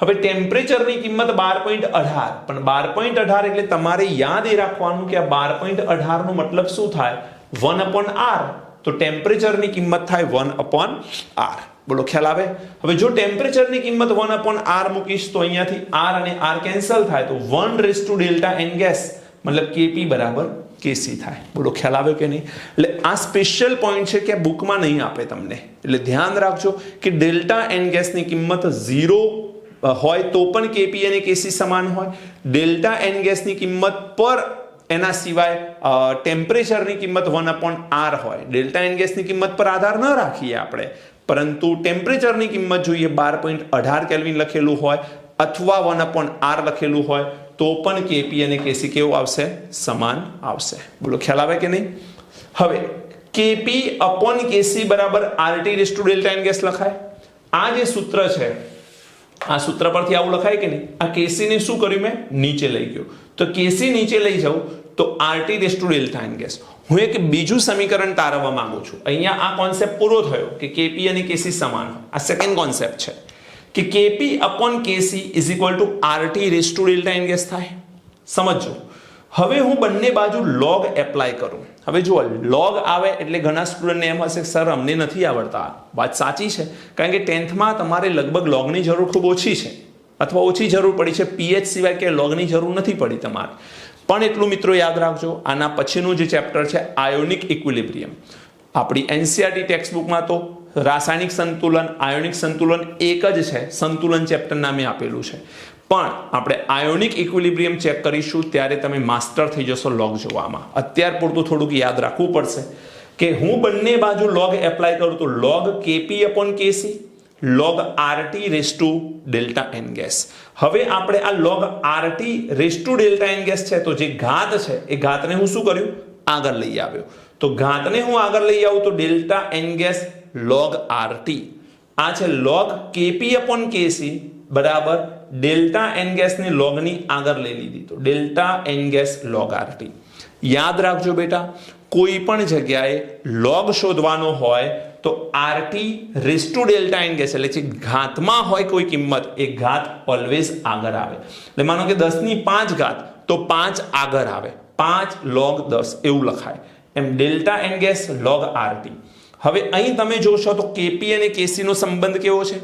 હવે ટેમ્પરેચરની કિંમત 12.18, પણ 12.18 એટલે તમારે યાદ એ રાખવાનું કે આ 12.18 નો મતલબ શું થાય 1/R, તો ટેમ્પરેચરની કિંમત થાય 1/R. બોલો ખ્યાલ આવે? હવે જો ટેમ્પરેચરની કિંમત 1/R મૂકીશ તો અહીંયાથી R અને R કેન્સલ થાય તો 1 raise to delta N gas મતલબ કેપી બરાબર કેસી થાય. બોલો ખ્યાલ આવ્યો કે નહીં? એટલે આ સ્પેશિયલ પોઈન્ટ છે કે બુકમાં નહીં આપે તમને, એટલે ધ્યાન રાખજો કે ડેલ્ટા એન ગેસની કિંમત 0 હોય તો પણ કેપી અને કેસી સમાન હોય, ડેલ્ટા એન ગેસની કિંમત પર એના સિવાય ટેમ્પરેચરની કિંમત 1/R હોય. ડેલ્ટા એન ગેસની કિંમત પર આધાર ન રાખીએ આપણે, પરંતુ ટેમ્પરેચરની કિંમત જોઈએ 12.18 કેલ્વિન લખેલું હોય અથવા 1/R લખેલું હોય તો પણ કેપી અને કેસી કેવું આવશે સમાન આવશે. બોલો ખ્યાલ આવે કે નહીં? હવે કેપી અપોન કેસી બરાબર RT raise to delta N gas લખાય. આ જે સૂત્ર છે આ સૂત્ર પરથી આવું લખાય કે નહીં? આ કેસી ને શું કર્યું મેં નીચે લઈ ગયો, તો કેસી નીચે લઈ જાઉં તો RT raise to delta N gas. હું એક બીજું સમીકરણ તારવવા માંગુ છું. અહીંયા આ કોન્સેપ્ટ પૂરો થયો કે કેપી અને કેસી સમાન હોય. આ સેકન્ડ કોન્સેપ્ટ છે કે KP upon KC is equal to RT raise to delta N gas થાય. સમજો હવે હું બંને બાજુ log એપ્લાય કરું હવે જુઓ log આવે એટલે ઘણા સ્ટુડન્ટને એમ હશે સર અમને નથી આવડતા વાત સાચી છે કારણ કે 10th માં તમારે લગભગ logની જરૂર ખૂબ ઓછી છે અથવા ઓછી જરૂર પડી છે pH સિવાય કે logની જરૂર નથી પડી તમારે પણ એટલું મિત્રો યાદ રાખજો આના પછીનું જે ચેપ્ટર છે આયોનિક ઇક્વિલિબ્રિયમ આપણી એનસીઈઆરટી ટેક્સ્ટબુકમાં તો રાસાયણિક સંતુલન આયોનિક સંતુલન એક જ છે સંતુલન ચેપ્ટર નામે આપેલું છે પણ આપણે આયોનિક ઇક્વિલિબ્રિયમ ચેક કરીશું ત્યારે તમે માસ્ટર થઈ જશો log જોવામાં અત્યાર પૂરતું થોડુંક યાદ રાખવું પડશે કે હું બંને બાજુ log એપ્લાય કરું તો log kp/kc log RT raise to delta n gas હવે આપણે આ log RT raise to delta n gas છે તો જે ઘાત છે એ ઘાતને હું શું કર્યું આગળ લઈ આવ્યો તો ઘાતને હું આગળ લઈ આવું તો delta n gas log RT આ છે log kp/kc બરાબર ડેલ્ટા n ગેસની logની આગળ લઈ લીધી તો delta n gas log RT યાદ રાખજો બેટા કોઈ પણ જગ્યાએ log શોધવાનો હોય તો RT raise to delta n gas એટલે જે ઘાતમાં હોય કોઈ કિંમત એ ઘાત ઓલવેઝ આગળ આવે એટલે માનો કે 10⁵ ઘાત તો 5 આગળ આવે 5 log 10 એવું લખાય એમ delta n gas log RT હવે અહીં તમે જોશો તો kp અને kc નો સંબંધ કેવો છે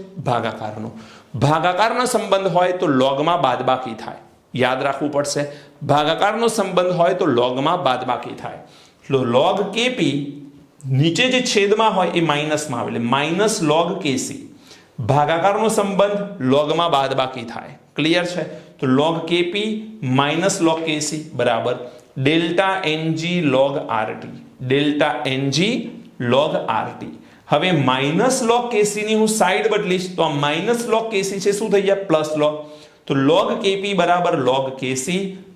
ભાગાકારનો સંબંધ હોય તો logમાં બાદબાકી થાય યાદ રાખવું પડશે ભાગાકારનો સંબંધ હોય તો logમાં બાદબાકી થાય તો log kp નીચે જે છેદમાં હોય એ માઈનસમાં આવે એટલે માઈનસ log kc ભાગાકારનો સંબંધ logમાં બાદબાકી થાય ક્લિયર છે તો log kp minus log kc બરાબર delta ng log RT delta ng log RT હવે માઈનસ log kc ની હું સાઈડ બદલીશ તો આ માઈનસ log kc છે શું થઈ જાય પ્લસ log તો log kp બરાબર log kc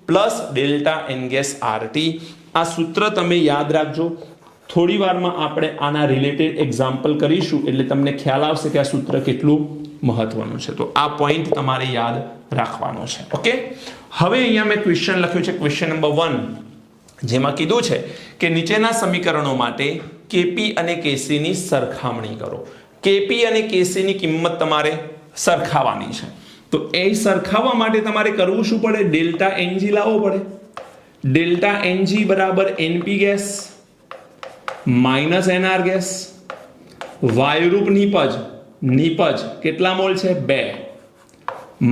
plus delta n gas RT આ સૂત્ર તમે યાદ રાખજો થોડી વારમાં આપણે આના રિલેટેડ એક્ઝામ્પલ કરીશું એટલે તમને ખ્યાલ આવશે કે આ સૂત્ર કેટલું મહત્વનું છે તો આ પોઈન્ટ તમારે યાદ રાખવાનો છે ઓકે હવે અહીંયા મેં ક્વેશ્ચન લખ્યું છે ક્વેશ્ચન નંબર 1 જેમાં કીધું છે કે નીચેના સમીકરણો માટે kp અને kc ની સરખામણી કરો kp અને kc ની કિંમત તમારે સરખાવવાની છે તો એ સરખાવવા માટે તમારે કરવું શું પડે ડેલ્ટા ng લાવવો પડે ડેલ્ટા ng બરાબર np gas minus nr gas વાયુરૂપ નિપજ કેટલા મોલ છે 2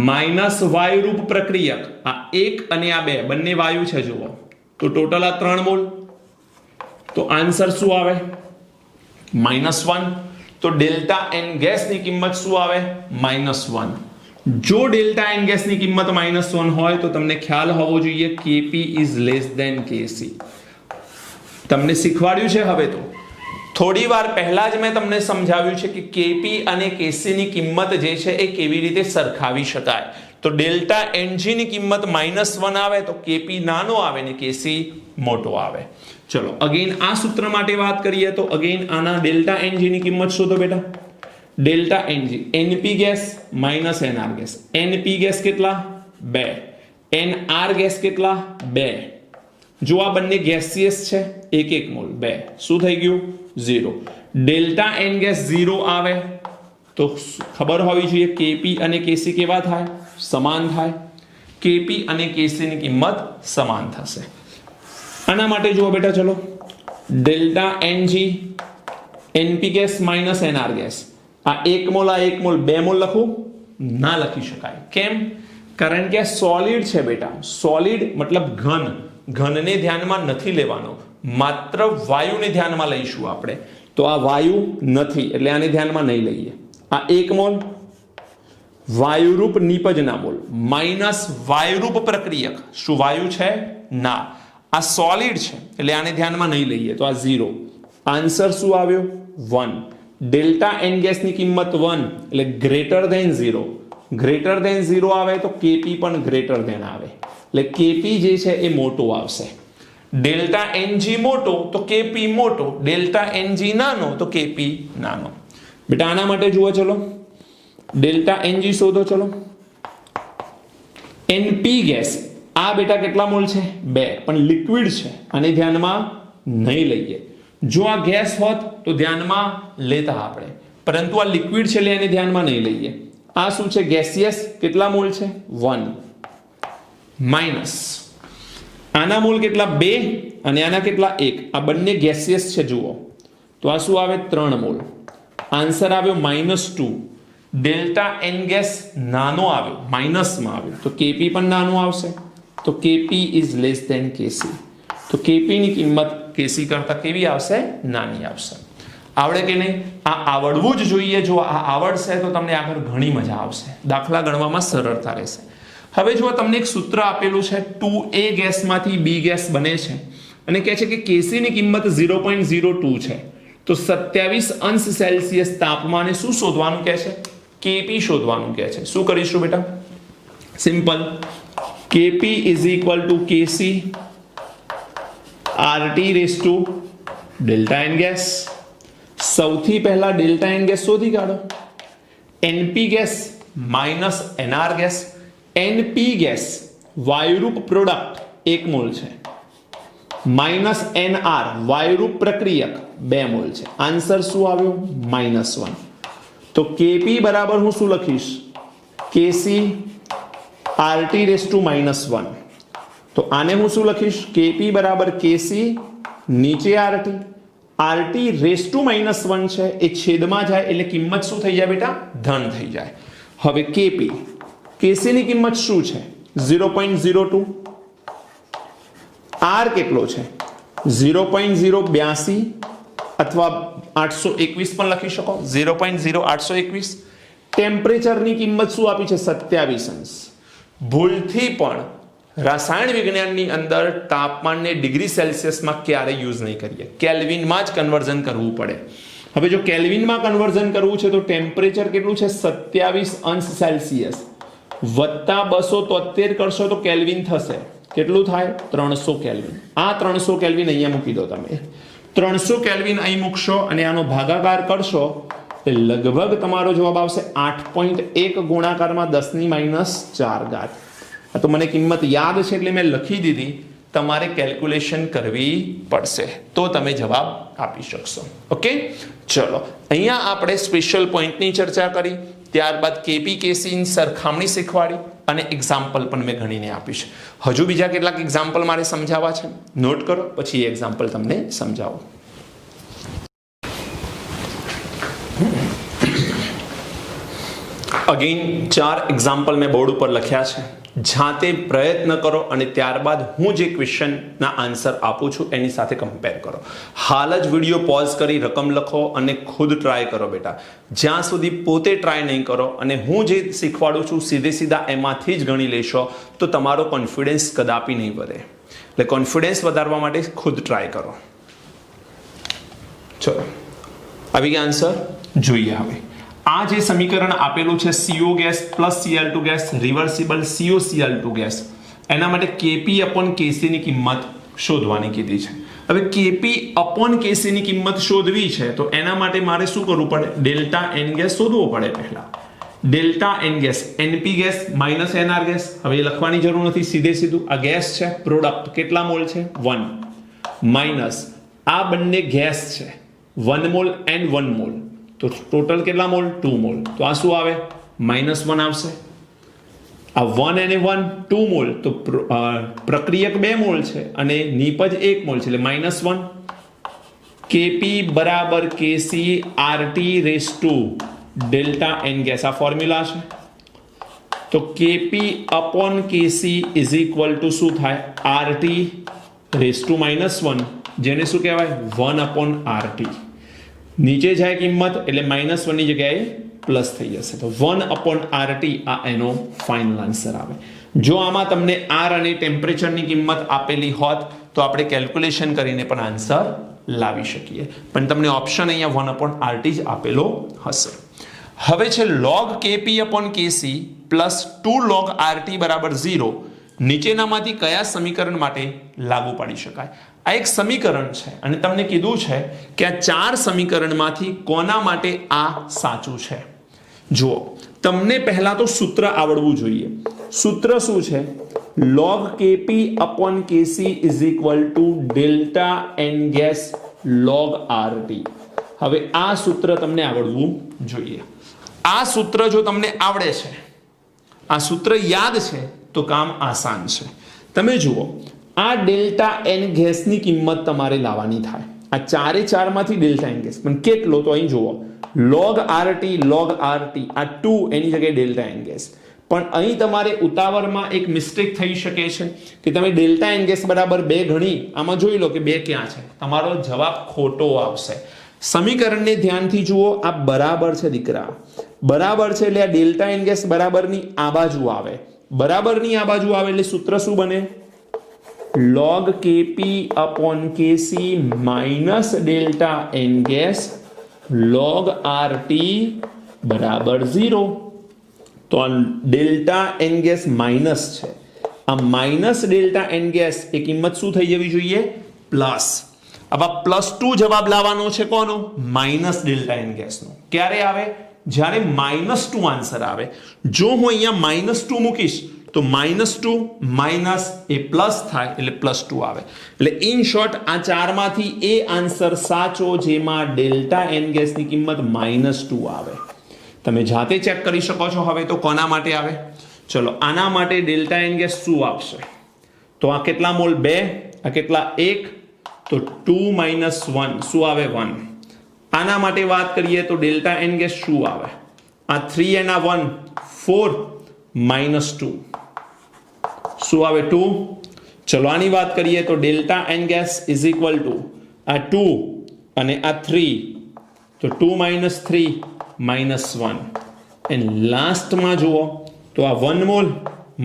માઈનસ વાયુરૂપ પ્રક્રિયક આ 1 અને આ 2 બંને વાયુ છે જુઓ તો ટોટલ આ 3 મોલ તો આન્સર શું આવે -1 તો ડેલ્ટા n ગેસ ની કિંમત શું આવે -1 જો ડેલ્ટા n ગેસ ની કિંમત -1 હોય તો તમને ખ્યાલ હોવો જોઈએ kp is less than kc તમને શીખવાડ્યું છે હવે તો થોડી વાર પહેલા જ મેં તમને સમજાવ્યું છે કે kp અને kc ની કિંમત જે છે એ કેવી રીતે સરખાવી શકાય તો ડેલ્ટા ng ની કિંમત -1 આવે તો kp નાનો આવે ને kc મોટો આવે ચલો અગેન આ સૂત્ર માટે વાત કરીએ તો અગેન આના ડેલ્ટા ng ની કિંમત શોધો બેટા delta ng np gas minus nr gas np gas કેટલા 2 nr ગેસ કેટલા 2 જો આ બંને ગેસિયસ છે 1 મોલ 2 શું થઈ ગયું 0 ડેલ્ટા n ગેસ 0 આવે તો ખબર હોવી જોઈએ kp અને kc કેવા થાય સમાન થાય kp અને kc ની કિંમત સમાન થશે આના માટે જુઓ બેટા ચલો delta ng np gas minus nr gas આ 1 મોલ આ 1 મોલ 2 મોલ લખું ના લખી શકાય કેમ કારણ કે આ સોલિડ છે બેટા સોલિડ મતલબ ઘનને ધ્યાનમાં નથી લેવાનો માત્ર વાયુને ધ્યાનમાં લઈશું આપણે તો આ વાયુ નથી એટલે આને ધ્યાનમાં નહીં લઈએ આ 1 મોલ વાયુરૂપ નિપજના મોલ માઈનસ વાયુરૂપ પ્રક્રિયક શું વાયુ છે ના આ સોલિડ છે એટલે આને ધ્યાનમાં નહીં લઈએ તો આ 0 આન્સર શું આવ્યો 1 ડેલ્ટા n ગેસ ની કિંમત 1 એટલે ગ્રેટર ધેન 0 આવે તો kp પણ ગ્રેટર ધેન આવે એટલે kp જે છે એ મોટો આવશે ડેલ્ટા ng મોટો તો kp મોટો ડેલ્ટા ng નાનો તો kp નાનો બેટા આના માટે જુઓ ચલો ડેલ્ટા ng શોધો ચલો np ગેસ આ બેટા કેટલા મોલ છે 2 પણ લિક્વિડ છે આને ધ્યાનમાં નહીં લઈએ જો આ ગેસ હોત તો ધ્યાનમાં લેતા આપણે પરંતુ આ લિક્વિડ છે એટલે એને ધ્યાનમાં નહીં લઈએ આ શું છે ગેસિયસ કેટલા મોલ છે 1 માઈનસ આના મોલ કેટલા 2 અને આના કેટલા 1, આ બંને ગેસિયસ છે જુઓ, તો આ શું આવે 3 મોલ. આન્સર આવ્યો -2. ડેલ્ટા એન ગેસ નાનો આવ્યો, માઇનસમાં આવ્યો, તો કેપી પણ નાનું આવશે, તો કેપી ઇઝ લેસ ધેન કેસી. તો કેપી ની કિંમત કેસી કરતા કેવી આવશે? નાની આવશે. આવડે કે નહીં? આ આવડવું જ જોઈએ. જો આ આવડશે તો તમને આગળ ઘણી મજા આવશે, દાખલા ગણવામાં સરળતા રહેશે. હવે જો તમને એક સૂત્ર આપેલું છે, 2a ગેસમાંથી b ગેસ બને છે અને કહે છે કે કેસી ની કિંમત 0.02 છે, તો 27 અંશ સેલ્સિયસ તાપમાને શું શોધવાનું કહે છે? કેપી શોધવાનું કહે છે. શું કરીશું બેટા? Simple, KP is equal to KC RT raise to delta N gas. સૌથી પહેલા ડેલ્ટા એન ગેસ શોધી કાઢો. NP gas minus NR gas. NP gas વાયુરૂપ પ્રોડક્ટ 1 મોલ છે, માઇનસ એનઆર વાયુરૂપ પ્રક્રિયક 2 મોલ છે. આન્સર શું આવ્યો? -1. તો કેપી બરાબર હું શું લખીશ? કેસી આરટી રેસ ટુ -1. તો આને હું શું લખીશ? કેપી બરાબર કેસી નીચે આરટી, આરટી રેસ ટુ -1 છે, એ છેદમાં જાય એટલે કિંમત શું થઈ જાય બેટા? ધન થઈ જાય. હવે કેપી, કેસી ની કિંમત શું છે? 0.02. આર કેટલો છે? 0.082 અથવા 821 પણ લખી શકો, 0.0821. ટેમ્પરેચરની કિંમત શું આપી છે? 27 અંશ. ભૂલથી પણ રસાયણ વિજ્ઞાનની અંદર તાપમાનને ડિગ્રી સેલ્સિયસમાં ક્યારે યુઝ નહીં કરીએ, કેલ્વિનમાં જ કન્વર્ઝન કરવું પડે. હવે જો કેલ્વિનમાં કન્વર્ઝન કરવું છે તો ટેમ્પરેચર કેટલું છે? 27 અંશ સેલ્સિયસ વત્તા 273 કરશો તો કેલ્વિન થશે. કેટલું થાય? 300 કેલ્વિન. આ 300 કેલ્વિન અહીંયા મૂકી દો તમે. 300 કેલ્વિન અહીં મૂકશો અને આનો ભાગાકાર કરશો એ લગભગ તમારો જવાબ આવશે 8.1 ગુણાકારમાં 10⁻⁴. આ તો મને કિંમત યાદ છે એટલે મેં લખી દીધી. તમારે કેલ્ક્યુલેશન કરવી પડશે તો તમે જવાબ આપી શકશો. ઓકે, ચલો અહીંયા આપણે સ્પેશિયલ પોઈન્ટની ચર્ચા કરી, ત્યારબાદ કેપી કેસીની સરખામણી શીખવાડી અને એક્ઝામ્પલ પણ મેં ગણીને આપીશ. હજુ બીજા કેટલાક એક્ઝામ્પલ મારે સમજાવવા છે, નોટ કરો, પછી એ એક્ઝામ્પલ તમને સમજાવું. અગેન 4 એક્ઝામ્પલ મેં બોર્ડ ઉપર લખ્યા છે. જાતે પ્રયત્ન કરો અને ત્યારબાદ હું જે ક્વેશ્ચનના આન્સર આપું છું એની સાથે કમ્પેર કરો. હાલ જ વિડીયો પોઝ કરી રકમ લખો અને ખુદ ટ્રાય કરો બેટા. જ્યાં સુધી પોતે ટ્રાય નહીં કરો અને હું જે શીખવાડું છું સીધા એમાંથી જ ગણી લેશો તો તમારો કોન્ફિડન્સ કદાપી નહીં વધે. એટલે કોન્ફિડન્સ વધારવા માટે ખુદ ટ્રાય કરો. ચલો આવી ગયા આન્સર, જોઈએ હવે. આ જે સમીકરણ આપેલું છે CO gas plus Cl2 gas reversible COCl2 gas, એના માટે KP અપોન KC ની કિંમત શોધવાની કીધી છે. હવે KP અપોન KC ની કિંમત શોધવી છે તો એના માટે મારે શું કરવું પડે? ડેલ્ટા એન ગેસ શોધવો પડે પહેલા. Delta N gas, NP gas minus NR gas. હવે એ લખવાની જરૂર નથી, સીધું આ ગેસ છે, પ્રોડક્ટ કેટલા મોલ છે? 1 માઇનસ આ બંને ગેસ છે 1 મોલ એન્ડ 1 મોલ, તો ટોટલ કેટલા મોલ? 2 મોલ. તો આ શું આવે? -1 આવશે. આ 1 અને 1 2 મોલ, તો પ્રક્રિયક 2 મોલ છે અને નિપજ 1 મોલ છે એટલે -1. KP બરાબર KC RT raise to delta N gas, આ ફોર્મ્યુલા છે. તો KP અપોન KC ઇઝ ઇક્વલ ટુ શું થાય? RT રેસ ટુ -1, જેને શું કહેવાય? 1 અપોન RT. નીચે જાય કિંમત એટલે -1 ની જગ્યાએ પ્લસ થઈ જશે. તો 1 અપોન RT આ એનો ફાઇનલ આન્સર આવે. જો આમાં તમને R અને ટેમ્પરેચરની કિંમત આપેલી હોત તો આપણે કેલ્ક્યુલેશન કરીને પણ આન્સર લાવી શકીએ, પણ તમને ઓપ્શન અહીંયા 1 અપોન RT જ આપેલો હશે. હવે છે log KP અપોન KC પ્લસ 2 log RT બરાબર 0. નીચેનામાંથી કયા સમીકરણ માટે લાગુ પાડી શકાય? આ એક સમીકરણ છે અને તમને કીધું છે કે આ 4 સમીકરણમાંથી કોના માટે આ સાચું છે. જુઓ, તમને પહેલા તો સૂત્ર આવડવું જોઈએ. સૂત્ર શું છે? log KP અપોન KC is equal to delta N gas log RT. હવે આ સૂત્ર તમને આવડવું જોઈએ. આ સૂત્ર જો તમને આવડે છે, આ સૂત્ર યાદ છે તો કામ આસાન છે. તમે જુઓ, આ ડેલ્ટા એન ગેસની કિંમત તમારે લાવવાની થાય. આ ચારે ચારમાંથી ડેલ્ટા એન ગેસ, પણ કેટલો? તો અહીં જુઓ, log RT આ 2 એની જગ્યાએ ડેલ્ટા એન ગેસ. પણ અહીં તમારે ઉતાવળમાં એક મિસ્ટેક થઈ શકે છે કે તમે ડેલ્ટા એન ગેસ બરાબર 2 ગણી, આમાં જોઈ લો કે 2 ક્યાં છે, તમારો જવાબ ખોટો આવશે. સમીકરણને ધ્યાનથી જુઓ, આ બરાબર છે દીકરા, બરાબર છે એટલે આ ડેલ્ટા એન ગેસ બરાબરની આ બાજુ આવે, બરાબરની આ બાજુ આવે એટલે સૂત્ર શું બને? log Kp upon Kc minus delta n gas log RT બરાબર 0. તો આ ડેલ્ટા એન ગેસ માઇનસ છે, આ માઇનસ ડેલ્ટા એન ગેસ એ કિંમત શું થઈ જવી જોઈએ? પ્લસ. હવે +2 જવાબ લાવવાનો છે કોનો? માઇનસ ડેલ્ટા એન ગેસનો. ક્યારે આવે? જ્યારે -2 આન્સર આવે. જો હું અહીંયા -2 મૂકીશ તો -2 માઇનસ એ પ્લસ થાય એટલે +2 આવે. એટલે ઇન શોર્ટ આ ચારમાંથી એ આન્સર સાચો જેમાં ડેલ્ટા એન ગેસની કિંમત -2 આવે. તમે જાતે ચેક કરી શકો છો. હવે તો કોના માટે આવે? ચલો આના માટે ડેલ્ટા એન ગેસ શું આપશે? તો આ કેટલા મોલ? 2. આ કેટલા? 1. તો 2 - 1 શું આવે? 1. આના માટે વાત કરીએ તો ડેલ્ટા એન ગેસ શું આવે? આ 3 અને આ 1 4 -2 શું આવે? 2. ચલો આની વાત કરીએ તો delta N gas is equal to આ 2 અને આ 3, તો 2 - 3 -1. એન્ડ લાસ્ટમાં જુઓ તો આ 1 મોલ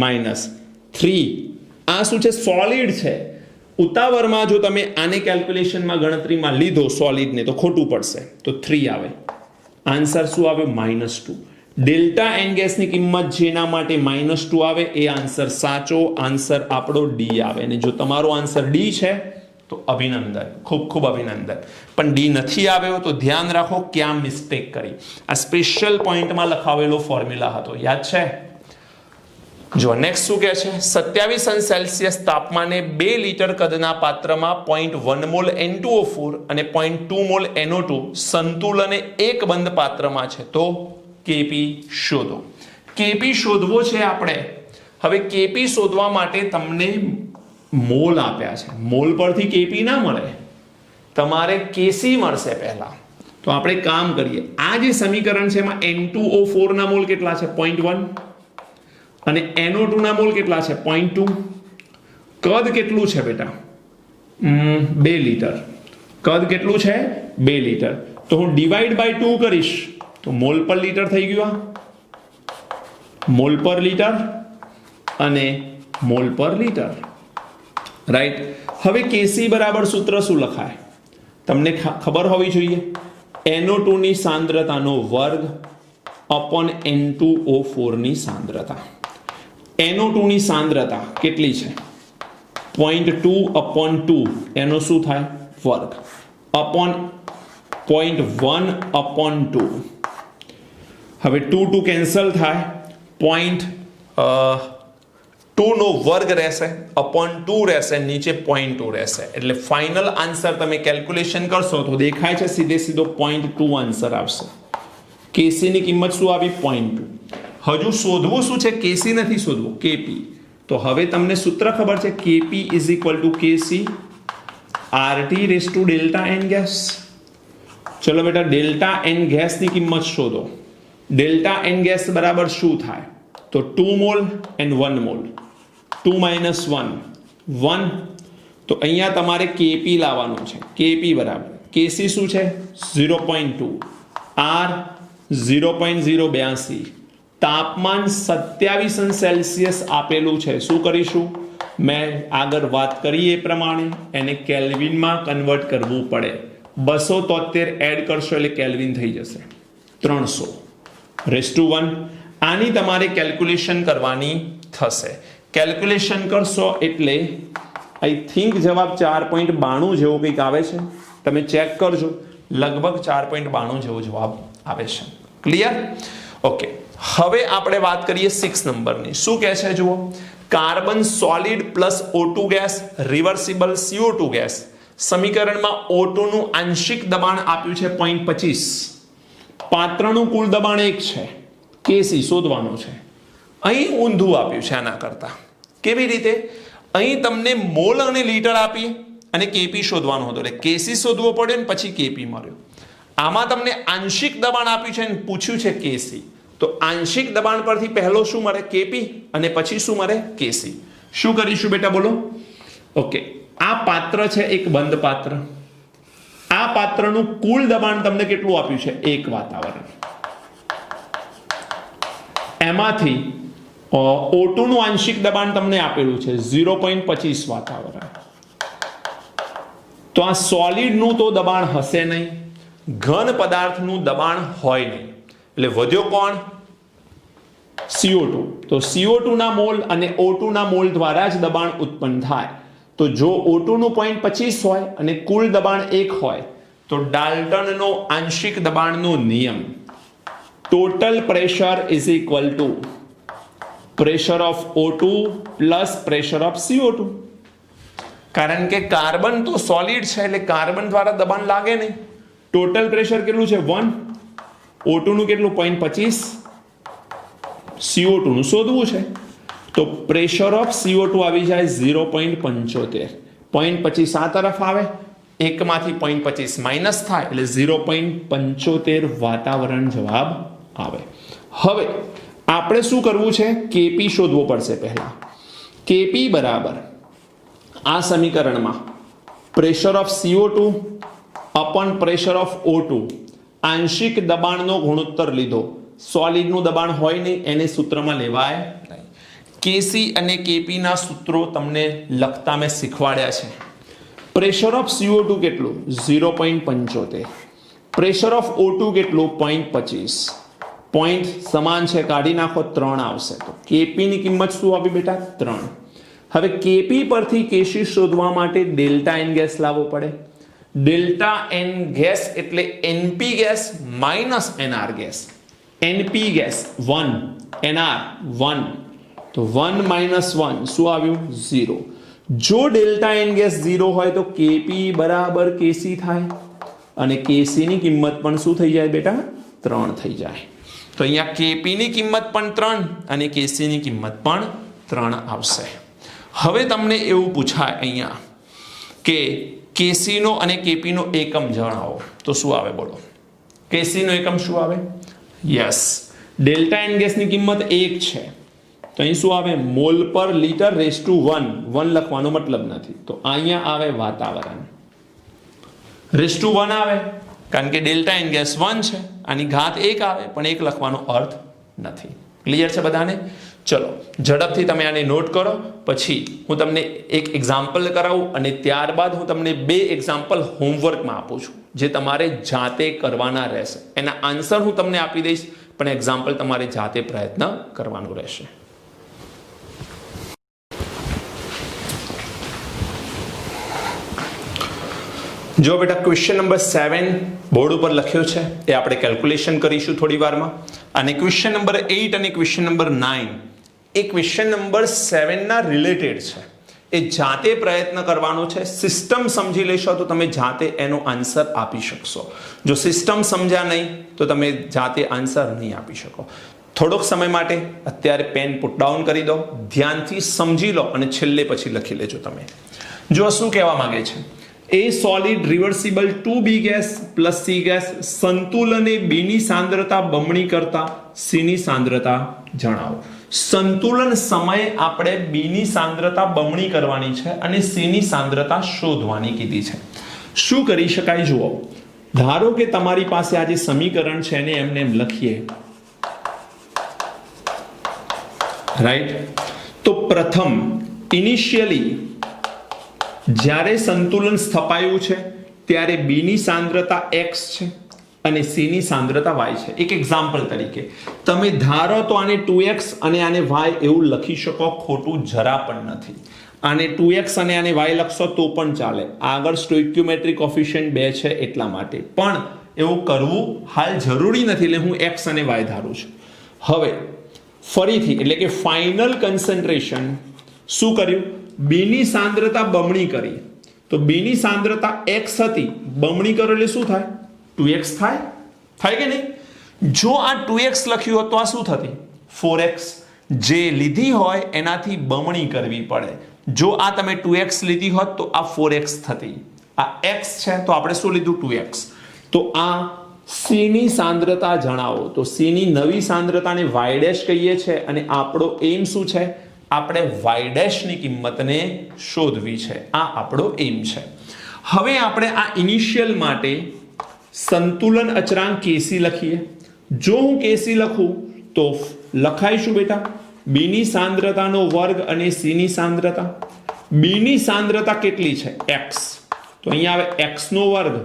-3. આ શું છે? સોલિડ છે. ઉતાવળમાં જો તમે આને કેલ્ક્યુલેશનમાં ગણતરીમાં લીધો સોલિડને તો ખોટું પડશે, તો 3 આવે. આન્સર શું આવે? -2. ડેલ્ટા એન ગેસની કિંમત જેના માટે -2 આવે એ આન્સર સાચો. આન્સર આપણો ડી આવે. અને જો તમારો આન્સર ડી છે તો અભિનંદન, ખૂબ ખૂબ અભિનંદન. પણ ડી નથી આવ્યો તો ધ્યાન રાખો ક્યાં મિસ્ટેક કરી. આ સ્પેશિયલ પોઈન્ટમાં લખાવેલો ફોર્મ્યુલા હતો, યાદ છે? જો નેક્સ્ટ શું કહે છે? 27°C તાપમાને 2 લિટર કદના પાત્રમાં 0.1 મોલ N2O4 અને 0.2 મોલ NO2 સંતુલને એક બંધ પાત્રમાં છે, તો Kp શોધો. Kp શોધવો છે આપણે. હવે Kp શોધવા માટે તમને મોલ આપ્યા છે. મોલ પરથી Kp ના મળે, તમારે Kc મળશે પહેલા. તો આપણે કામ કરીએ, આ જે સમીકરણ છે એમાં N2O4 ના મોલ કેટલા છે? 0.1 અને NO2 ના મોલ કેટલા છે? 0.2. કદ કેટલું છે બેટા? 2 લિટર. કદ કેટલું છે? 2 લિટર. તો હું ડિવાઈડ બાય 2 કરીશ તો મોલ પર લિટર થઈ ગયું. મોલ પર લિટર અને મોલ પર લિટર, રાઈટ. હવે Kc બરાબર સૂત્ર શું લખાય? તમને ખબર હોવી જોઈએ. NO2 ની સાંદ્રતાનો વર્ગ અપોન N2O4 ની સાંદ્રતા. NO2 ની સાંદ્રતા કેટલી છે? 0.2/2 એનો શું થાય? વર્ગ અપોન 0.1/2. હવે 2 કેન્સલ થાય, 0.2 નો વર્ગ રહેશે, અપોન 2 રહેશે, નીચે 0.2 રહેશે. એટલે ફાઇનલ આન્સર તમે કેલ્ક્યુલેશન કરશો તો દેખાય છે સીધો 0.2 આન્સર આવશે. Kc ની કિંમત શું આવી? 0.2. હજુ શોધવું શું છે? Kc નથી શોધવું, Kp. તો હવે તમને સૂત્ર ખબર છે, Kp is equal to Kc RT raise to delta N gas. ચલો બેટા ડેલ્ટા એન ગેસની કિંમત શોધો. ડેલ્ટા એન ગેસ બરાબર શું થાય? તો 2 મોલ એન્ડ 1 મોલ. 2 - 1 તો અહીંયા તમારે Kp લાવવાનું છે. Kp બરાબર Kc શું છે? 0.2. R 0.082. તાપમાન 27°C આપેલું છે. શું કરીશું? મેં આગળ વાત કરી એ પ્રમાણે એને કેલ્વિનમાં કન્વર્ટ કરવું પડે. 273 એડ કરશો એટલે કેલ્વિન થઈ જશે 300/1. આની તમારે કેલ્ક્યુલેશન કરવાની થશે. કેલ્ક્યુલેશન કરશો એટલે આઈ થિંક જવાબ 4.92 જેવો કંઈક આવે છે. તમે ચેક કરજો, લગભગ 4.92 જેવો જવાબ આવે છે. ક્લિયર? ઓકે. હવે આપણે વાત કરીએ 6 નંબરની. શું કહે છે જુઓ? Carbon solid plus O2 gas reversible CO2 gas. સમીકરણમાં O2 નું આંશિક દબાણ આપ્યું છે 0.25. પાત્રનું કુલ દબાણ 1 છે. Kc શોધવાનું છે. અહીં ઊંધું આપ્યું છે આના કરતા. કેવી રીતે? અહીં તમને મોલ અને લીટર આપી અને કેપી શોધવાનું હતું, એટલે કેસી શોધવો પડ્યો ને પછી કેપી મળ્યો. આમાં તમને આંશિક દબાણ આપ્યું છે અને પૂછ્યું છે કેસી, તો આંશિક દબાણ પરથી પહેલો શું મળે? કેપી, અને પછી શું મળે? કેસી. શું કરીશું બેટા બોલો? ઓકે, આ પાત્ર છે એક બંધ પાત્ર. આ પાત્રનું કુલ દબાણ તમને કેટલું આપ્યું છે? 1 વાતાવરણ. એમાંથી O2 નું આંશિક દબાણ તમને આપેલું છે 0.25 વાતાવરણ. તો આ સોલિડ નું તો દબાણ હશે નહીં, ઘન પદાર્થનું દબાણ હોય નહીં, એટલે વધ્યો કોણ? CO2. તો CO2 ના મોલ અને O2 ના મોલ દ્વારા જ દબાણ ઉત્પન્ન થાય. તો જો O2 નું 0.25 હોય અને કુલ દબાણ 1 હોય તો ડાલ્ટનનો આંશિક દબાણનો નિયમ total pressure is equal two pressure of O2 plus pressure of CO2. કારણ કે કાર્બન તો સોલિડ છે એટલે કાર્બન દ્વારા દબાણ લાગે નહીં. ટોટલ પ્રેશર કેટલું છે? 1. O2 નું કેટલું? 0.25. CO2 નું શોધવું છે તો પ્રેશર ઓફ CO2 આવી જાય 0.75. 0.25 આ તરફ આવે, 1 માંથી 0.25 માઇનસ થાય એટલે 0.75 વાતાવરણ જવાબ આવે. હવે આપણે શું કરવું છે? કેપી શોધવો પડશે પહેલા. કેપી બરાબર આ સમીકરણમાં pressure of CO2 upon pressure of O2 આંશિક દબાણનો ગુણોત્તર લીધો. સોલિડનું દબાણ હોય નહીં એને સૂત્રમાં લેવાય નહીં. કેસી અને કેપી ના સૂત્રો તમને લખતા મેં શીખવાડ્યા છે. પ્રેશર ઓફ CO2 કેટલું? 0.75. પ્રેશર ઓફ O2 કેટલું? 0.25. પોઈન્ટ સમાન છે, કાઢી નાખો, 3 આવશે. તો કેપી ની કિંમત શું આવી બેટા? 3. હવે કેપી પરથી કેસી શોધવા માટે ડેલ્ટા એન ગેસ લાવવો પડે. ડેલ્ટા એન ગેસ એટલે NP gas minus NR gas. NP gas 1, NR 1, તો 1 માઇનસ 1 શું આવ્યું? 0. જો ડેલ્ટા એન ગેસ 0 હોય તો કેપી બરાબર કેસી થાય, અને કેસી ની કિંમત પણ શું થઈ જાય બેટા? 3 થઈ જાય. તો અહીંયા કેપી ની કિંમત પણ 3 અને કેસી ની કિંમત પણ 3 આવશે. હવે તમને એવું પૂછાય અહીંયા કે કેસી નો અને કેપી નો એકમ જણાવો, તો શું આવે બોલો? કેસી નો એકમ શું આવે? યસ, ડેલ્ટા એન ગેસ ની કિંમત 1 છે તો અહીં શું આવે? મોલ પર લીટર રેઝ ટુ 1. 1 લખવાનો મતલબ નથી, તો અહીંયા આવે વાતાવરણ. રેઝ ટુ 1 આવે કારણ કે ડેલ્ટા એન ગેસ 1 છે, આની ઘાત 1 આવે પણ 1 લખવાનો અર્થ નથી. ક્લિયર છે બધાને? ચલો ઝડપથી તમે આને નોટ કરો, પછી હું તમને એક એક્ઝામ્પલ કરાવું અને ત્યારબાદ હું તમને 2 એક્ઝામ્પલ હોમવર્કમાં આપું છું જે તમારે જાતે કરવાના રહેશે. એના આન્સર હું તમને આપી દઈશ પણ એક્ઝામ્પલ તમારે જાતે પ્રયત્ન કરવાનું રહેશે. જો બેટા ક્વેશ્ચન નંબર 7 બોર્ડ ઉપર લખ્યો છે એ આપણે કેલ્ક્યુલેશન કરીશું થોડી વારમાં, અને ક્વેશ્ચન નંબર 8 અને ક્વેશ્ચન નંબર 9 એ ક્વેશ્ચન નંબર 7 ના રિલેટેડ છે. એ જાતે પ્રયત્ન કરવાનો છે. સિસ્ટમ સમજી લેશો તો તમે જાતે એનો આન્સર આપી શકશો. જો સિસ્ટમ સમજ્યા નહીં તો તમે જાતે આન્સર નહીં આપી શકો. થોડોક સમય માટે અત્યારે પેન પુટ ડાઉન કરી દો, ધ્યાનથી સમજી લો અને છેલ્લે પછી લખી લેજો તમે. જો શું કહેવા માંગે છે? A solid reversible 2B gas plus C gas સંતુલને B ની સાંદ્રતા બમણી કરતા C ની સાંદ્રતા જણાવો. સંતુલન સમયે આપણે B ની સાંદ્રતા બમણી કરવાની છે અને C ની સાંદ્રતા શોધવાની કીધી છે. શું કરી શકાય જુઓ. ધારો કે તમારી પાસે આ જે સમીકરણ છે એને એમને એમ લખીએ, રાઈટ? તો પ્રથમ ઇનિશિયલી જ્યારે સંતુલન સ્થપાયું છે ત્યારે B ની સાંદ્રતા x છે અને C ની સાંદ્રતા y છે. એક એક્ઝામ્પલ તરીકે તમે ધારો તો આને 2x અને આને y એવું લખી શકો, ખોટું જરા પણ નથી. આને 2x અને આને y લખશો તો પણ ચાલે, આગળ સ્ટોઇક્યોમેટ્રિક કોફિશિયન્ટ 2 છે એટલા માટે, પણ એવું કરવું હાલ જરૂરી નથી એટલે હું x અને y ધારું છું. હવે ફરીથી એટલે કે ફાઇનલ કન્સન્ટ્રેશન શું કર્યું? B ની સાંદ્રતા બમણી કરી, તો B ની સાંદ્રતા x હતી, બમણી કરો એટલે શું થાય? 2x થાય કે નહીં? જો આ 2x લખ્યું હોત તો આ શું થતી? 4x. જે લીધી હોય એનાથી બમણી કરવી પડે. જો આ તમે 2x લીધી હોત તો આ 4x થતી. આ x છે તો આપણે શું લીધું 2x. તો આ c ની સાંદ્રતા જણાવો. તો c ની નવી સાંદ્રતાને y' કહીએ છે અને આપણો એમ શું છે? આપણે y' ની કિંમતને શોધવી છે. આ આપણો એમ છે. હવે આપણે આ ઇનિશિયલ માટે સંતુલન અચળાંક kc લખીએ. જો હું kc લખું તો લખાય શું બેટા? b ની સાંદ્રતાનો વર્ગ અને c ની સાંદ્રતા. b ની સાંદ્રતા કેટલી છે? x. તો અહીંયા આવે x નો વર્ગ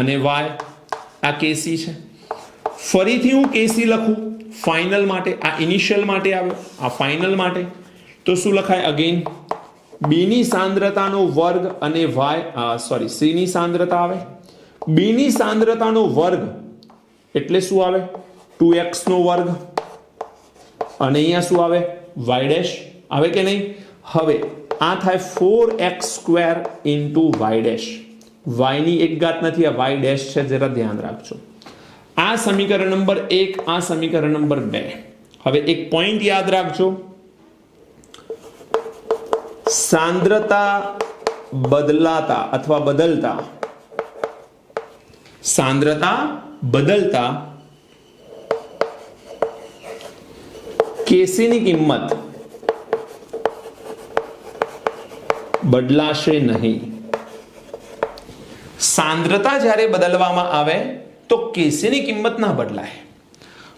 અને y. આ kc છે. ફરીથી હું kc લખું ફાઇનલ માટે. આ ઇનિશિયલ માટે આવે, આ ફાઇનલ માટે. તો શું લખાય? અગેન b ની સાંદ્રતાનો વર્ગ અને c ની સાંદ્રતા આવે. b ની સાંદ્રતાનો વર્ગ એટલે શું આવે? 2x નો વર્ગ અને અહીંયા શું આવે? y' આવે કે નહીં? હવે આ થાય 4x² into y'. y ની એક ઘાત નથી, આ y' છે, જરા ધ્યાન રાખજો. આ સમીકરણ નંબર 1, આ સમીકરણ નંબર 2. હવે એક પોઈન્ટ યાદ રાખજો, સાંદ્રતા બદલાતા અથવા બદલતા, સાંદ્રતા બદલતા kc ની કિંમત બદલાશે નહીં. સાંદ્રતા જ્યારે બદલવામાં આવે તો kc ની કિંમત ના બદલાય.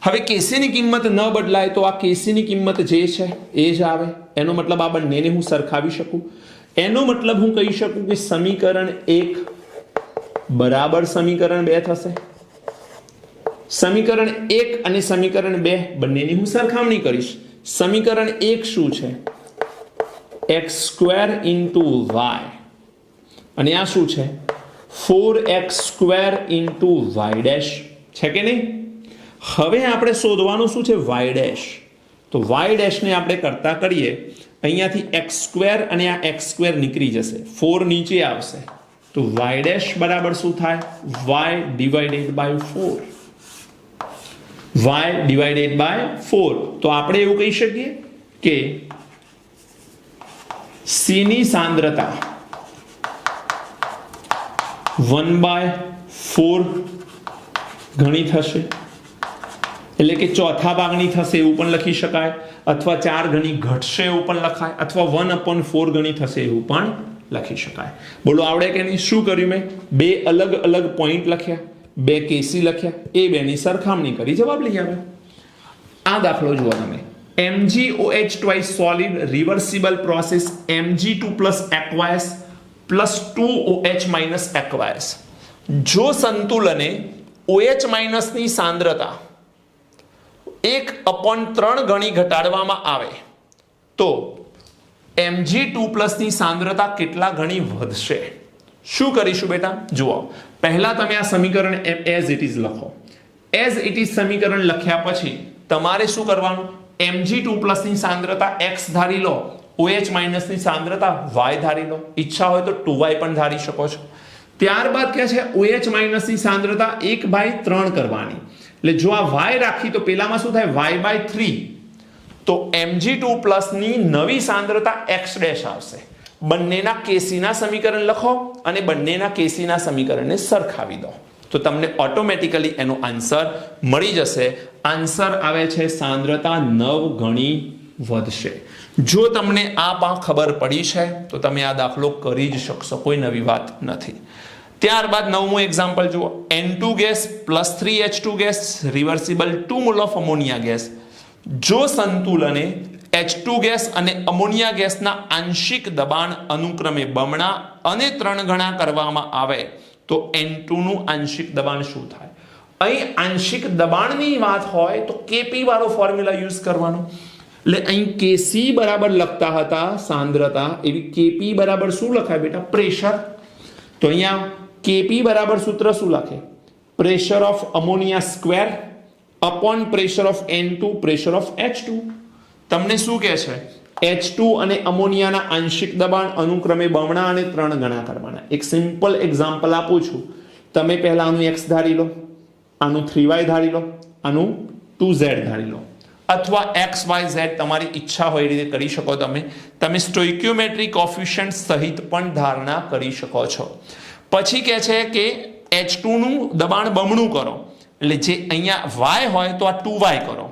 હવે kc ની કિંમત ન બદલાય તો આ kc ની કિંમત જે છે એ જ આવે. એનો મતલબ આ બંનેને હું સરખાવી શકું. એનો મતલબ હું કહી શકું કે સમીકરણ 1 બરાબર સમીકરણ 2 થશે. સમીકરણ 1 અને સમીકરણ 2 બંનેની હું સરખામણી કરીશ. સમીકરણ 1 શું છે? x² into y અને આ શું છે? 4x² into y' છે કે નહીં? હવે આપણે શોધવાનું શું છે? y'. તો y' ને આપણે કરતા કરીએ. અહીંયાથી x² અને આ x² નીકળી જશે, 4 નીચે આવશે. તો y' બરાબર શું થાય? y divided by 4. y divided by 4. તો આપણે એવું કહી શકીએ કે c ની સાંદ્રતા 1/4 ગણી થશે, એટલે કે ચોથા ભાગની થશે એવું પણ લખી શકાય, અથવા 4 ગણી ઘટશે એવું પણ લખાય, અથવા 1/4 ગણી થશે એવું પણ લખી શકાય. બોલો આવડે કે નહીં? શું કર્યું મેં? બે અલગ અલગ પોઈન્ટ લખ્યા, બે kc લખ્યા, એ બેની સરખામણી કરી, જવાબ લઈ આવ્યા. આ દાખલો જુઓ તમે. MgOH twice solid reversible process Mg2 plus aqueous plus 2OH minus aqueous. જો સંતુલને OH માઇનસ ની સાંદ્રતા 1/3 ગણી ઘટાડવામાં આવે તો Mg2 plus ની સાંદ્રતા કેટલા ગણી વધશે? શું કરીશું બેટા? જુઓ, પહેલા તમે આ સમીકરણ એઝ ઇટ ઇઝ લખો. એઝ ઇટ ઇઝ સમીકરણ લખ્યા પછી તમારે શું કરવાનું? Mg2 plus ની સાંદ્રતા x ધારી લો, OH માઇનસ ની સાંદ્રતા y ધારી લો. ઈચ્છા હોય તો 2y પણ ધારી શકો છો. ત્યારબાદ કે છે OH માઇનસ ની સાંદ્રતા 1/3 કરવાની. એટલે જો આ y રાખી તો પેલામાં શું થાય? y/3. તો Mg2 plus ની નવી સાંદ્રતા x' આવશે. બંનેના kc ના સમીકરણ લખો અને બંનેના kc ના સમીકરણને સરખાવી દો તો તમને ઓટોમેટિકલી એનો આન્સર મળી જશે. આન્સર આવે છે સાંદ્રતા 9 ગણી વધશે. જો તમને આ પણ ખબર પડી છે તો તમે આ દાખલો કરી જ શકશો, કોઈ નવી વાત નથી. ત્યારબાદ 9મું એક્ઝામ્પલ જુઓ. N2 gas plus 3H2 gas reversible 2 mall of ammonia gas. જો સંતુલને H2 ગેસ અને અમોનિયા ગેસના આંશિક દબાણ અનુક્રમે બમણા અને 3 ગણા કરવામાં આવે તો N2 નું આંશિક દબાણ શું થાય? અહીં આંશિક દબાણની વાત હોય તો Kp વાળો ફોર્મ્યુલા યુઝ કરવાનો. એટલે અહીં Kc બરાબર લખતા હતા સાંદ્રતા, એવી Kp બરાબર શું લખાય બેટા? પ્રેશર. તો અહીંયા Kp બરાબર સૂત્ર શું લખે? Pressure of ammonia square upon pressure of N2 pressure of H2. તમને શું કહે છે? H2 અને અમોનિયાના આંશિક દબાણ અનુક્રમે બમણા અને 3 ગણા કરવાના. એક સિમ્પલ એક્ઝામ્પલ આપું છું. તમે પહેલા આનું x ધારી લો, આનું 3y ધારી લો, આનું 2z ધારી લો. અથવા XYZ તમારી ઈચ્છા હોય એ રીતે કરી શકો તમે સ્ટોઇક્યોમેટ્રિક કોફિશિયન્ટ સહિત પણ ધારણા કરી શકો છો. પછી કહે છે કે H2 નું દબાણ બમણું કરો, એટલે જે અહીંયા Y હોય તો આ 2Y કરો.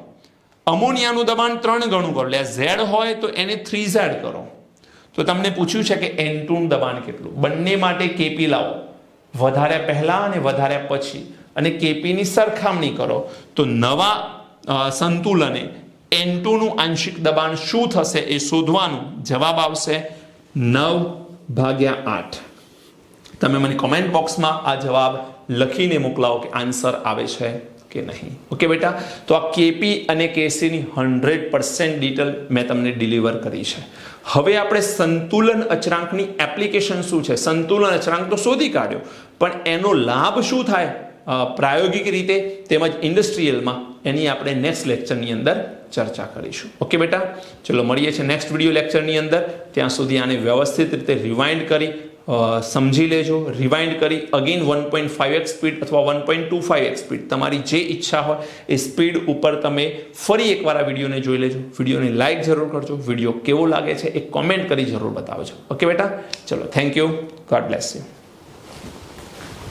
અમોનિયાનું દબાણ 3 ગણું કરો, એટલે Z હોય તો એને 3Z કરો. તો તમને પૂછ્યું છે કે N2 નું દબાણ કેટલું. બંને માટે KP લાવો, વધારે પહેલા અને વધારે પછી, અને KP ની સરખામણી કરો તો નવા સંતુલને N2 નું આંશિક દબાણ શું થશે એ શોધવાનું. જવાબ આવશે 9/8. તમે મને કોમેન્ટ બોક્સમાં આ જવાબ લખીને મોકલાવો કે આન્સર આવે છે કે નહીં. ઓકે બેટા, તો આ KP અને KC ની 100% ડિટેલ મેં તમને ડિલિવર કરી છે. હવે આપણે સંતુલન અચળાંકની એપ્લિકેશન શું છે, સંતુલન અચળાંક તો શોધી કાઢ્યો, પણ એનો લાભ શું થાય પ્રાયોગિક રીતે તેમજ ઇન્ડસ્ટ્રીયલમાં, એની આપણે નેક્સ્ટ લેક્ચરની અંદર ચર્ચા કરીશું. ઓકે બેટા, ચલો મળીએ છીએ નેક્સ્ટ વિડીયો લેક્ચરની અંદર. ત્યાં સુધી આને વ્યવસ્થિત રીતે રિવાઇન્ડ કરી સમજી લેજો. રિવાઇન્ડ કરી અગેન 1.5x સ્પીડ અથવા 1.25x સ્પીડ, તમારી જે ઈચ્છા હોય એ સ્પીડ ઉપર તમે ફરી એકવાર આ વિડીયોને જોઈ લેજો. વિડીયોને લાઇક જરૂર કરજો. વિડીયો કેવો લાગે છે એ કોમેન્ટ કરી જરૂર બતાવજો. ઓકે બેટા, ચલો, thank you, God bless you.